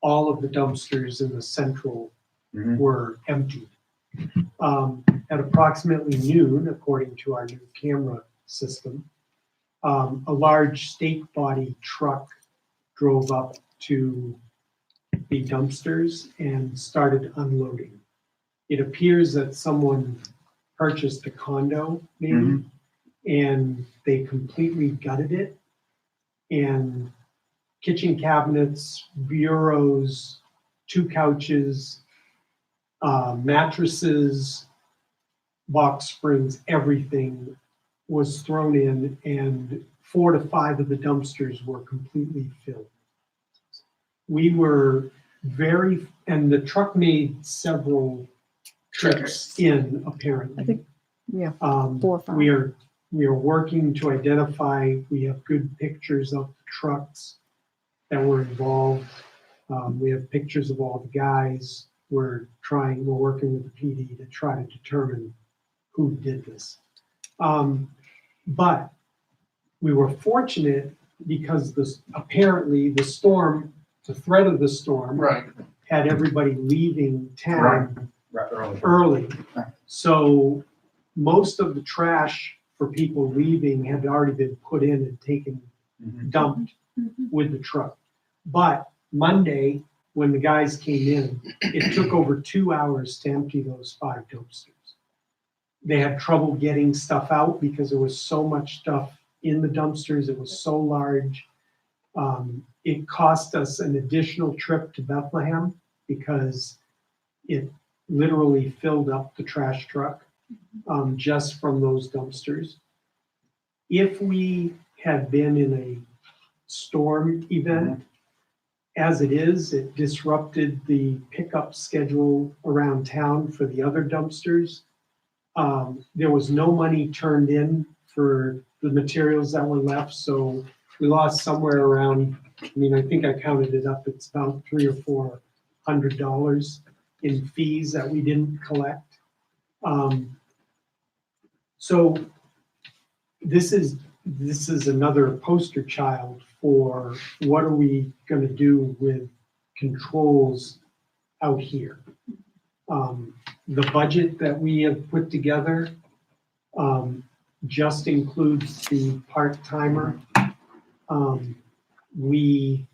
all of the dumpsters in the central Mhm. were emptied. At approximately noon, according to our new camera system, a large state body truck drove up to the dumpsters and started unloading. It appears that someone purchased a condo, maybe, and they completely gutted it. And kitchen cabinets, bureaus, 2 couches, mattresses, box springs, everything was thrown in, and 4 to 5 of the dumpsters were completely filled. We were and the truck made several trips in, apparently. I think, yeah, 4 or 5. We are working to identify, we have good pictures of the trucks that were involved. We have pictures of all the guys. We're working with the PD to try to determine who did this. But we were fortunate because apparently the storm, the threat of the storm Right. had everybody leaving town Right, early. early. Right. So most of the trash for people leaving had already been put in and taken, Mhm. dumped with the truck. But Monday, when the guys came in, it took over 2 hours to empty those 5 dumpsters. They had trouble getting stuff out because there was so much stuff in the dumpsters. It was so large. It cost us an additional trip to Bethlehem because it literally filled up the trash truck just from those dumpsters. If we had been in a storm event, as it is, it disrupted the pickup schedule around town for the other dumpsters. There was no money turned in for the materials that were left, so we lost somewhere around, I think I counted it up, it's about $300 or $400 in fees that we didn't collect. So this is another poster child for what are we gonna do with controls out here. The budget that we have put together just includes the part-timer. We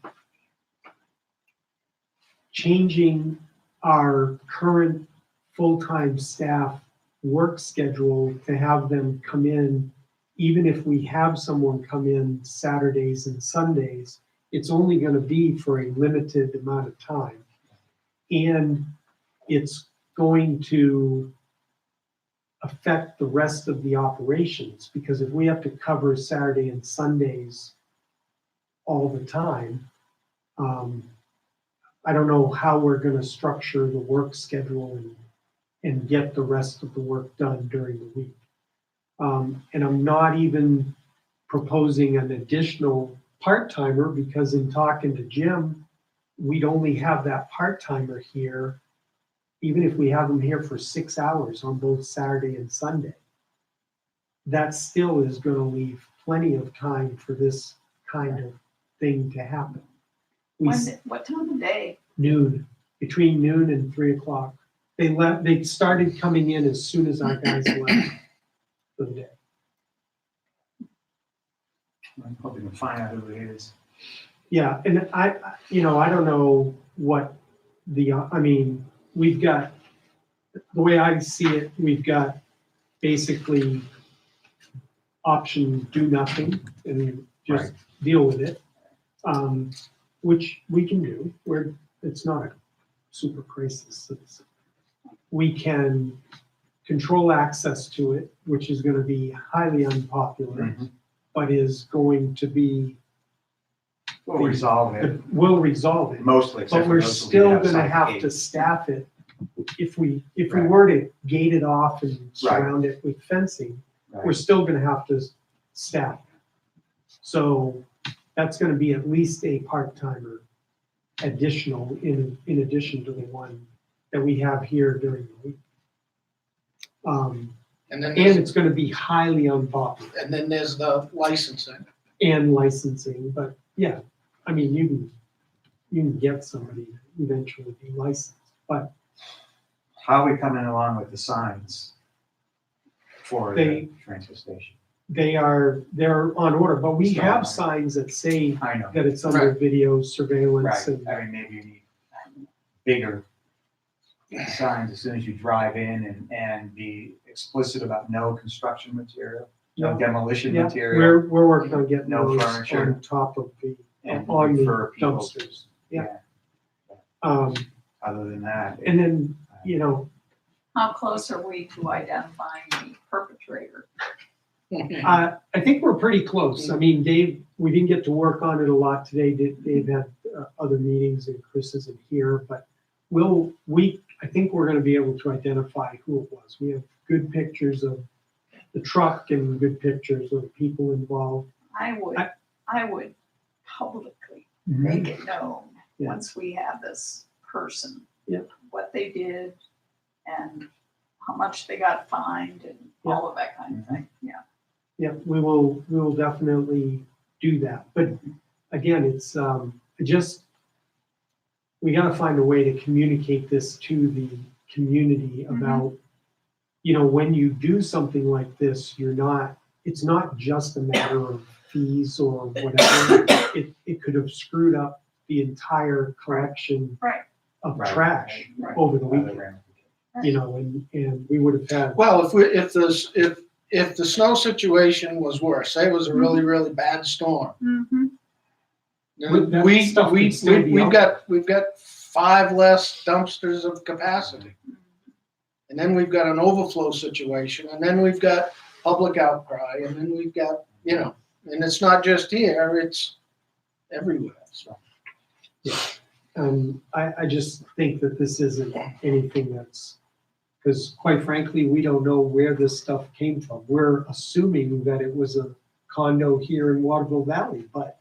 changing our current full-time staff work schedule to have them come in, even if we have someone come in Saturdays and Sundays, it's only gonna be for a limited amount of time. And it's going to affect the rest of the operations, because if we have to cover Saturday and Sundays all the time, I don't know how we're gonna structure the work schedule and get the rest of the work done during the week. And I'm not even proposing an additional part-timer, because in talking to Jim, we'd only have that part-timer here, even if we have them here for 6 hours on both Saturday and Sunday. That still is gonna leave plenty of time for this kind of thing to happen. What time of day? Noon, between noon and 3 o'clock. They started coming in as soon as our guys left for the day. I'm hoping to find out who it is. Yeah, and I don't know what we've got, the way I see it, we've got basically option do nothing and just deal with it, which we can do. It's not a super crisis. We can control access to it, which is going to be highly unpopular, but is going to be We'll resolve it will resolve it. mostly. except But for we're those who still have gonna side have gate. to staff it. If we Right. were to gate it off and surround it with fencing, we're Right. still gonna have to staff. So that's gonna be at least a part-timer additional in addition to the one that we have here during the week. And then And there's, it's gonna be highly unpopular and then there's the licensing. and licensing, but yeah, I mean, you can get somebody to eventually be licensed, but How are we coming along with the signs for the They- transfer station? they're on order, but we Still on have order. signs that say I know, that it's under video surveillance right, and, I mean, maybe you need bigger signs as soon as you drive in and be explicit about no construction material, no demolition yeah, material. we're working on getting No those furniture. on top of the, And on the refer people, dumpsters. Yeah. yeah, Um, other than that. and then, you know, How close are we to identifying the perpetrator? I think we're pretty close. I mean, Dave, we didn't get to work on it a lot today. Dave had other meetings and Chris isn't here, but I think we're gonna be able to identify who it was. We have good pictures of the truck and good pictures of the people involved. I would publicly Mm-hmm. make it known, Yeah. once we have this person. Yeah. What they did and how much they got fined and all of that kind of thing, yeah. Yeah, we will definitely do that. But again, it's we gotta find a way to communicate this to the community about, you know, when you do something like this, it's not just a matter of fees or whatever. It could have screwed up the entire collection Right. of Right, trash right. over the Other weekend, ramifications. you know, and we would have had, Well, if the snow situation was worse, say it was a really bad storm, Mm-hmm. Would that stuff could still be out? we've got 5 less dumpsters of capacity. And then we've got an overflow situation, and then we've got public outcry, and then we've got, you know, and it's not just here, it's everywhere, so. I just think that this isn't anything that's, because quite frankly, we don't know where this stuff came from. We're assuming that it was a condo here in Waterville Valley, but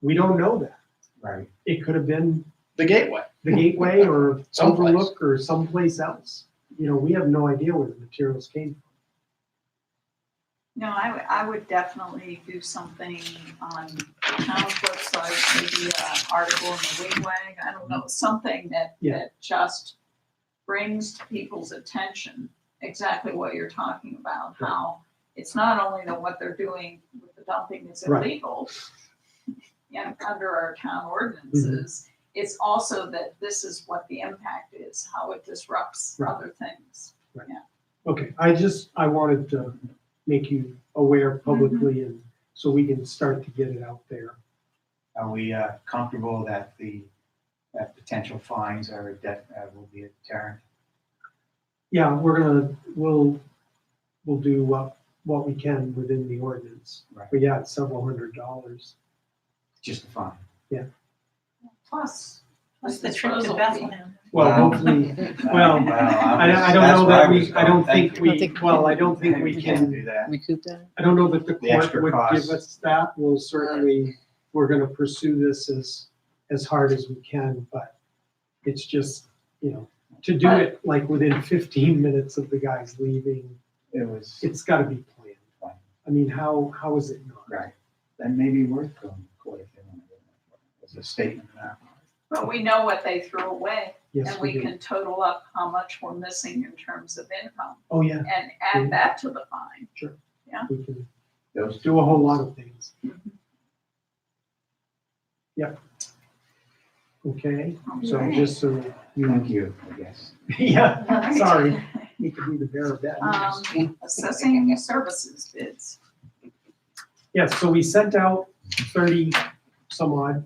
we don't know that. Right. It could have been The gateway. the Gateway or Someplace. Overlook or someplace else. You know, we have no idea where the materials came from. No, I would definitely do something on the town's website, maybe an article in the Wigwag, I don't know, something that Yeah. just brings to people's attention exactly what you're talking about, Right. how it's not only that what they're doing with the dumping is Right. illegal, under our town ordinances, it's also that this is what the impact is, how it disrupts Right. other things. Okay, I wanted to make you aware publicly and so we can start to get it out there. Are we comfortable that that potential fines will be a deterrent? Yeah, we'll do what we can within the ordinance. Right. But yeah, it's several $100s. Just a fine. Plus What's the trip to disposal fee. Bethlehem? Well, Wow. hopefully, well, I don't know that I don't think we can, do that. Recoup that? I don't know that the The court extra would costs. give us that. We're gonna pursue this as hard as we can, but it's just, you know, to do it like within 15 minutes of the guys leaving, It was, it's gotta be planned. Fine. I mean, how is it not? right, that may be worth going to court if they want to do that. As a statement of that. But we know what they threw away, Yes, and we we do. can total up how much we're missing in terms of income, Oh, yeah, and add that to the fine. we can Those do a whole lot of things. Yep. Okay, so Okay. just so Thank you, you, I guess. yeah, Alright. sorry, need to be the bearer of bad news. Assessing services bids. Yes, so we sent out 30 some odd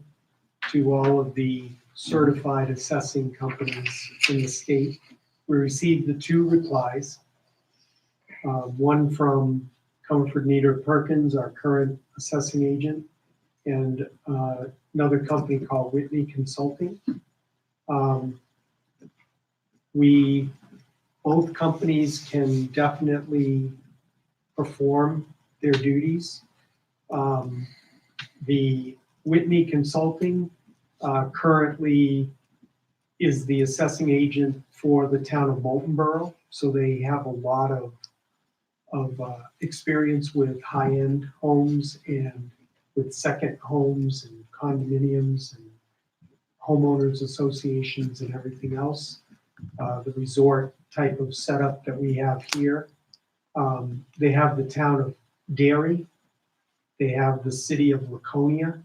to all of the certified assessing companies in the state. We received the 2 replies. One from Comfort Needer Perkins, our current assessing agent, and another company called Whitney Consulting. Both companies can definitely perform their duties. The Whitney Consulting currently is the assessing agent for the town of Molten Borough. So they have a lot of experience with high-end homes and with second homes and condominiums and homeowners associations and everything else. The resort type of setup that we have here. They have the town of Derry. They have the city of Laconia.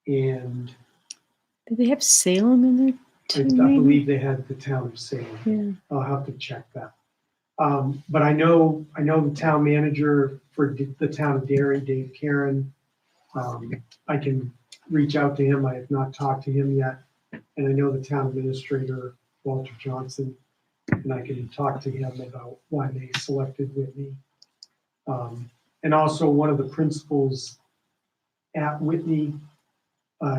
And Do they have Salem in there I too, maybe? believe they had the town of Salem. Yeah. I'll have to check that. But I know the town manager for the town of Derry, Dave Karen. I can reach out to him. I have not talked to him yet. And I know the town administrator, Walter Johnson, and I can talk to him about why they selected Whitney. And also one of the principals at Whitney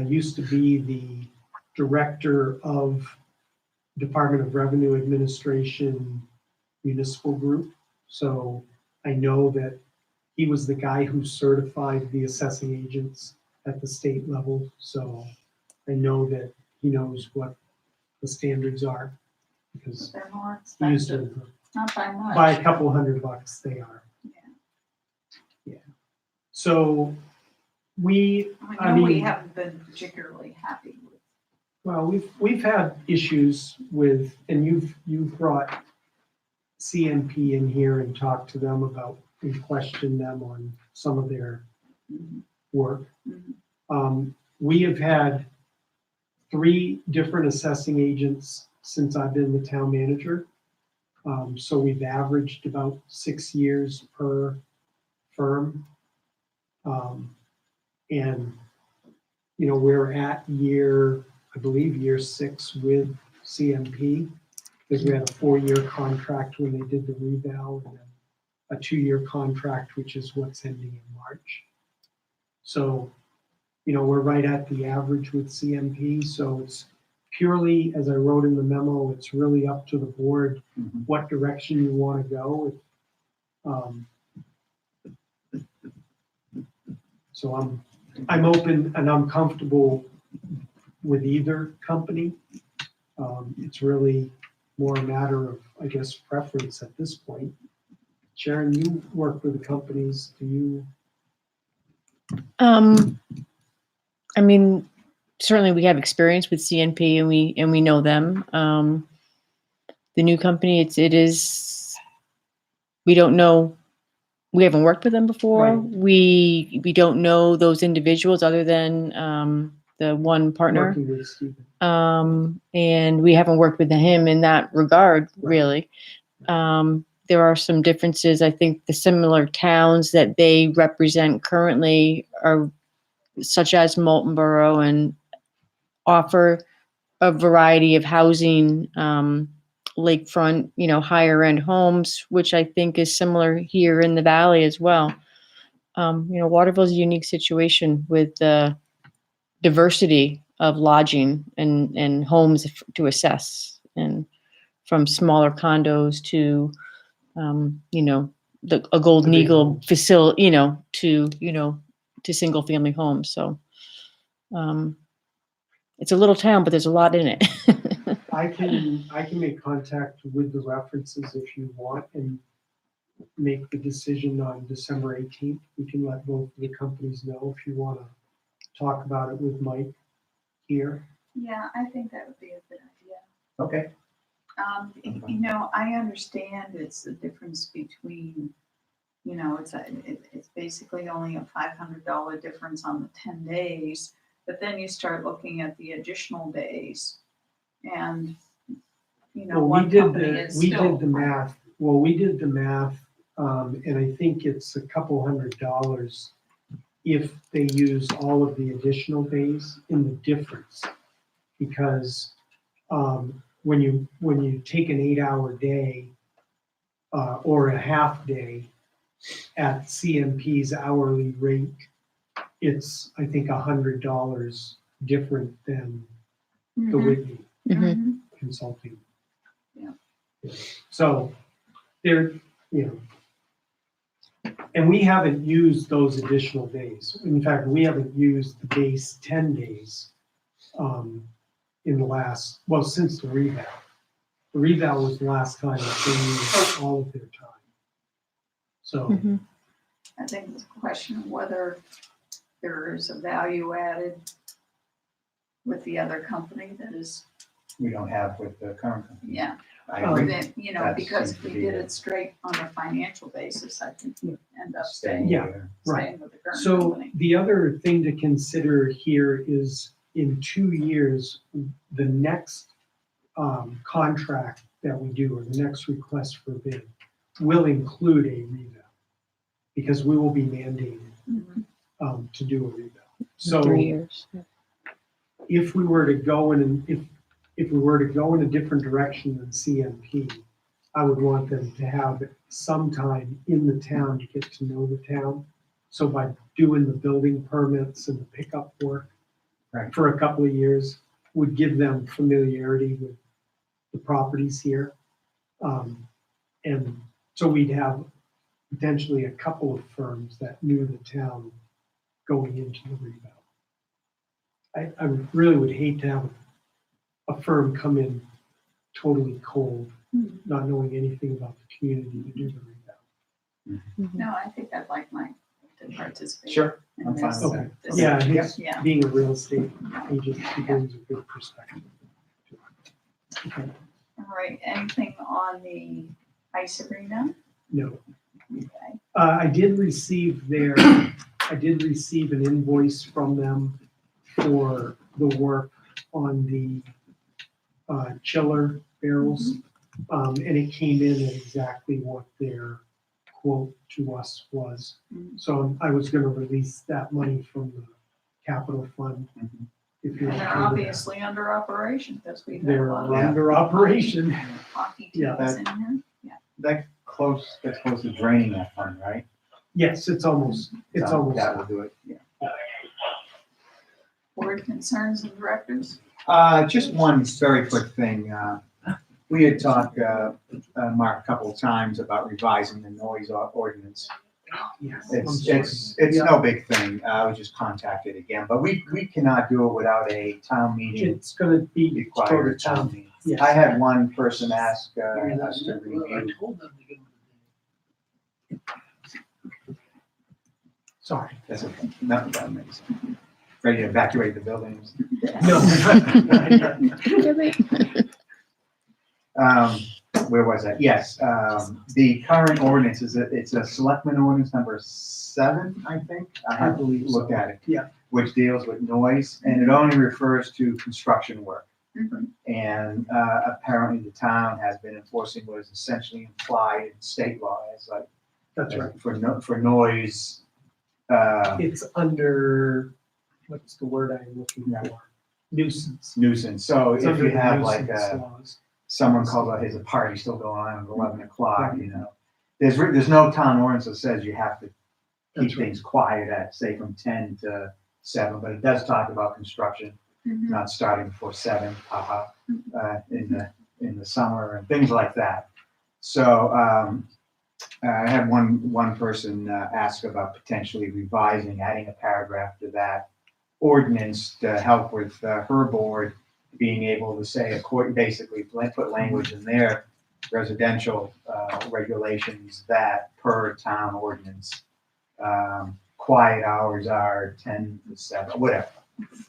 used to be the director of Department of Revenue Administration Municipal Group. So I know that he was the guy who certified the assessing agents at the state level. So I know that he knows what the standards are because They're more he used expensive, to, not by much. by a couple $100 they are. Yeah. So I know we mean- haven't been particularly happy with. Well, we've had issues with, and you've brought CNP in here and talked to them about and questioned them on some of their work. We have had 3 different assessing agents since I've been the town manager. So we've averaged about 6 years per firm. And, you know, we're at I believe year 6 with CMP, because we had a 4-year contract when they did the reval, and then a 2-year contract, which is what's ending in March. So, you know, we're right at the average with CMP, so it's purely, as I wrote in the memo, it's really up to the board what direction you want to go. So I'm open and I'm comfortable with either company. It's really more a matter of, I guess, preference at this point. Sharon, you work with the companies. Do you? I mean, certainly we have experience with CNP and we know them. The new company, it is, we don't know, we haven't worked with them before. Right. We don't know those individuals other than the one partner. Working with Stephen. And we haven't worked with him in that regard, really. There are some differences. I think the similar towns that they represent currently are such as Molten Borough and offer a variety of housing, lakefront, you know, higher end homes, which I think is similar here in the valley as well. You know, Waterville's a unique situation with the diversity of lodging and homes to assess, and from smaller condos to, you know, a Golden The big Eagle homes. facility, you know, to single family homes. So it's a little town, but there's a lot in it. I can make contact with the references if you want and make the decision on December 18th. We can let both of the companies know if you want to talk about it with Mike here. Yeah, I think that would be a good idea. Okay. You know, I understand it's the difference between, you know, it's basically only a $500 difference on the 10 days, but then you start looking at the additional days and, you know, Well, one company is we still. did the math. Well, we did the math, and I think it's a couple $100 if they use all of the additional days in the difference. Because when you take an 8-hour day or a half day at CMP's hourly rate, it's, I think, $100 different than the Mhm, Whitney mhm. Consulting. Yeah. So there, you know, And we haven't used those additional days. In fact, we haven't used the base 10 days in the last, well, since the reval. The reval was the last time that they used all of their time. So, Mhm. I think it's a question of whether there is a value added with the other company that is, We don't have with the current company. yeah. I agree. Then, you know, That because seems if to we be did a- it straight on a financial basis, I think we'd end up Staying Yeah. there. staying with the current so company. the other thing to consider here is in 2 years, the next contract that we do, or the next request for bid, will include a reval. Because we will be mandated Mhm. to do a reval. 3 So years. if we were to go in, if we were to go in a different direction than CMP, I would want them to have some time in the town to get to know the town. So by doing the building permits and the pickup work Right. for a couple of years, would give them familiarity with the properties here. And so we'd have potentially a couple of firms that knew the town going into the reval. I really would hate to have a firm come in totally cold, Mhm. not knowing anything about the community to do the reval. No, I think I'd like Mike to participate. Sure, in I'm fine this. with Okay. This- Yeah, Yeah. he's, Yeah. being a real estate agent, he brings a good perspective. Okay, All right, anything on the ice arena? no. Okay. I did receive an invoice from them for the work on the chiller barrels. And it came in at exactly what their quote to us was. Mhm. So I was gonna release that money from the capital fund. Mhm. If you're And they're okay with that. obviously under operation because we've had They're a lot Yeah. under operation. of hockey Yeah. teams in here. That's close to draining that fund, right? Yes, it's almost That will done. do it, yeah. Board concerns and directives? Just one very quick thing. We had talked, Mark, a couple of times about revising the noise ordinance. Yes. It's no big thing. I was just contacted again, but we cannot do it without a town meeting. It's gonna be Require a to town town. meeting. Yes. I had one person ask us to review. Sorry. That's okay. No, that makes sense. Ready to evacuate the buildings. No. Where was that? Yes, the current ordinance is, it's a selectman ordinance number 7, I think. I have to look at it. Yeah. Which deals with noise, and it only refers to construction work. Mhm. And apparently the town has been enforcing what is essentially implied in state law as like, That's right. for noise. It's under, what's the word I'm looking for? Nuisance. Nuisance. So It's if under you the have like nuisance laws. someone calls out, "There's a party still going on at 11 o'clock," you know. There's no town ordinance that says you have to keep That's right. things quiet at, say, from 10 to 7, but it does talk about construction Mhm. not starting before 7, in the summer and things like that. So, I had one person ask about potentially revising, adding a paragraph to that ordinance to help with her board being able to say, basically put language in their residential regulations that per town ordinance, quiet hours are 10 to 7, whatever.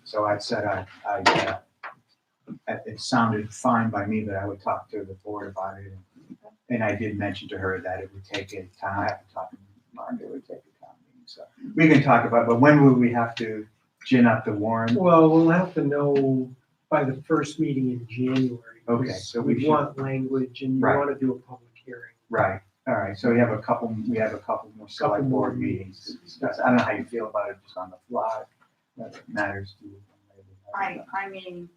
So I said it sounded fine by me, but I would talk to the board about it. And I did mention to her that it would take a time, I have to talk to Mark, it would take a time meeting. So we can talk about, but when will we have to gin up the warrant? Well, we'll have to know by the first meeting in January. Okay, because so we we should- want language and you Right. want to do a public hearing. Right, all right, so we have a couple more select Couple more board meetings to discuss. I don't know how you feel about it just on the fly, whether it matters to you. I mean,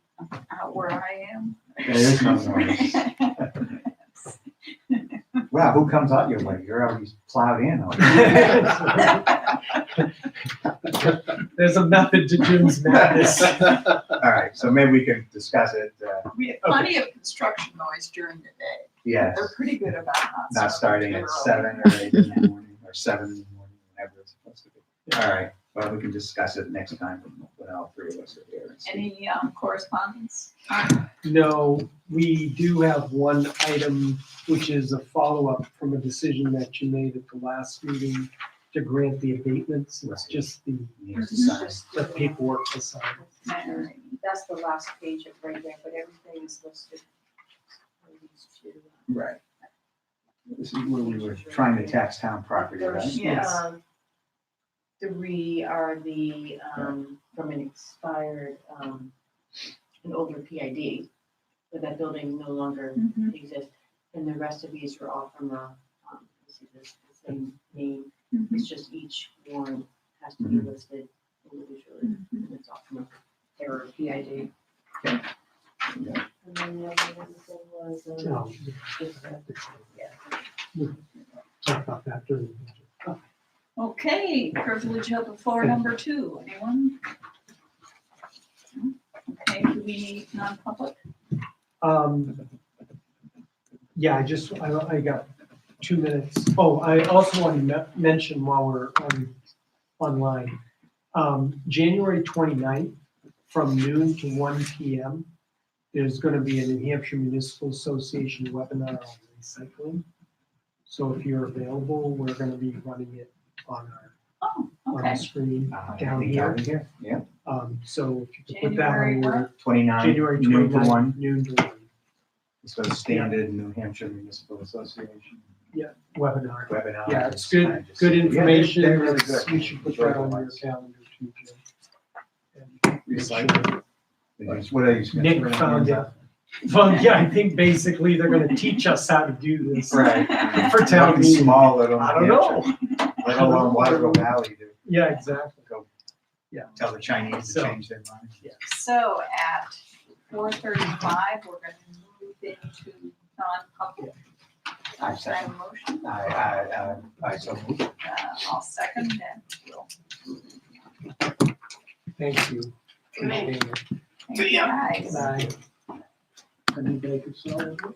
out where I am. There is no noise. Wow, who comes out your way? You're always plowed in. There's a method to Jim's madness. All right, so maybe we can discuss it, We have plenty of construction noise during the day. yes, They're pretty good about not starting at early. 7 or 8 in the morning, or 7 in the morning. whatever it's supposed to be. All right, well, we can discuss it next time when all three of us are here. and see. Any correspondence? No, we do have one item, which is a follow-up from a decision that you made at the last meeting to grant the abatements. It's Right. just the Needs to sign. the paperwork to sign. Mary. That's the last page of right there, but everything is listed. for these two. Right. This is where we were trying to tax town property, right? First, Yes. Three are the, from an expired, an older PID, but that building no longer Mhm. exists. And the rest of these are all from this is the same name. Mhm. It's just each one has to be listed individually, Mhm. and it's all from a error PID. Yeah. And then the other one thing was, No, just, yeah. talk about that during the budget. Okay, privilege of the floor number 2, anyone? Okay, do we need non-public? Yeah, I got 2 minutes. Oh, I also want to mention while we're online, January 29th, from noon to 1 PM, there's going to be a New Hampshire Municipal Association webinar on recycling. So if you're available, we're going to be running it on Oh, on okay. the screen I down think here. over here, yeah. So if you could put that on January your what? 29, January noon to 29th, 1. noon to 1 So standard New Hampshire Municipal Association webinar. webinar. Yeah, it's Kinda good, just- good Yeah, information. they're really It's- good. You should put Enjoy that the on your ones. calendar too, Jim. And make Recycling. sure- What are you? Nick found it. Well, yeah, I think basically they're gonna teach us how to do this. Right. For town Nothing meeting. small, little. I don't New know. Hampshire, Let alone Waterville Valley to Yeah, exactly. go Yeah. tell the Chinese to So- change their mind. So at 4:35, we're gonna move into non-public. I Can I have second. a motion? I so move. I'll second and we'll. Thank you. Appreciate it. Thank you guys. Bye. Any bacon salad? Yeah.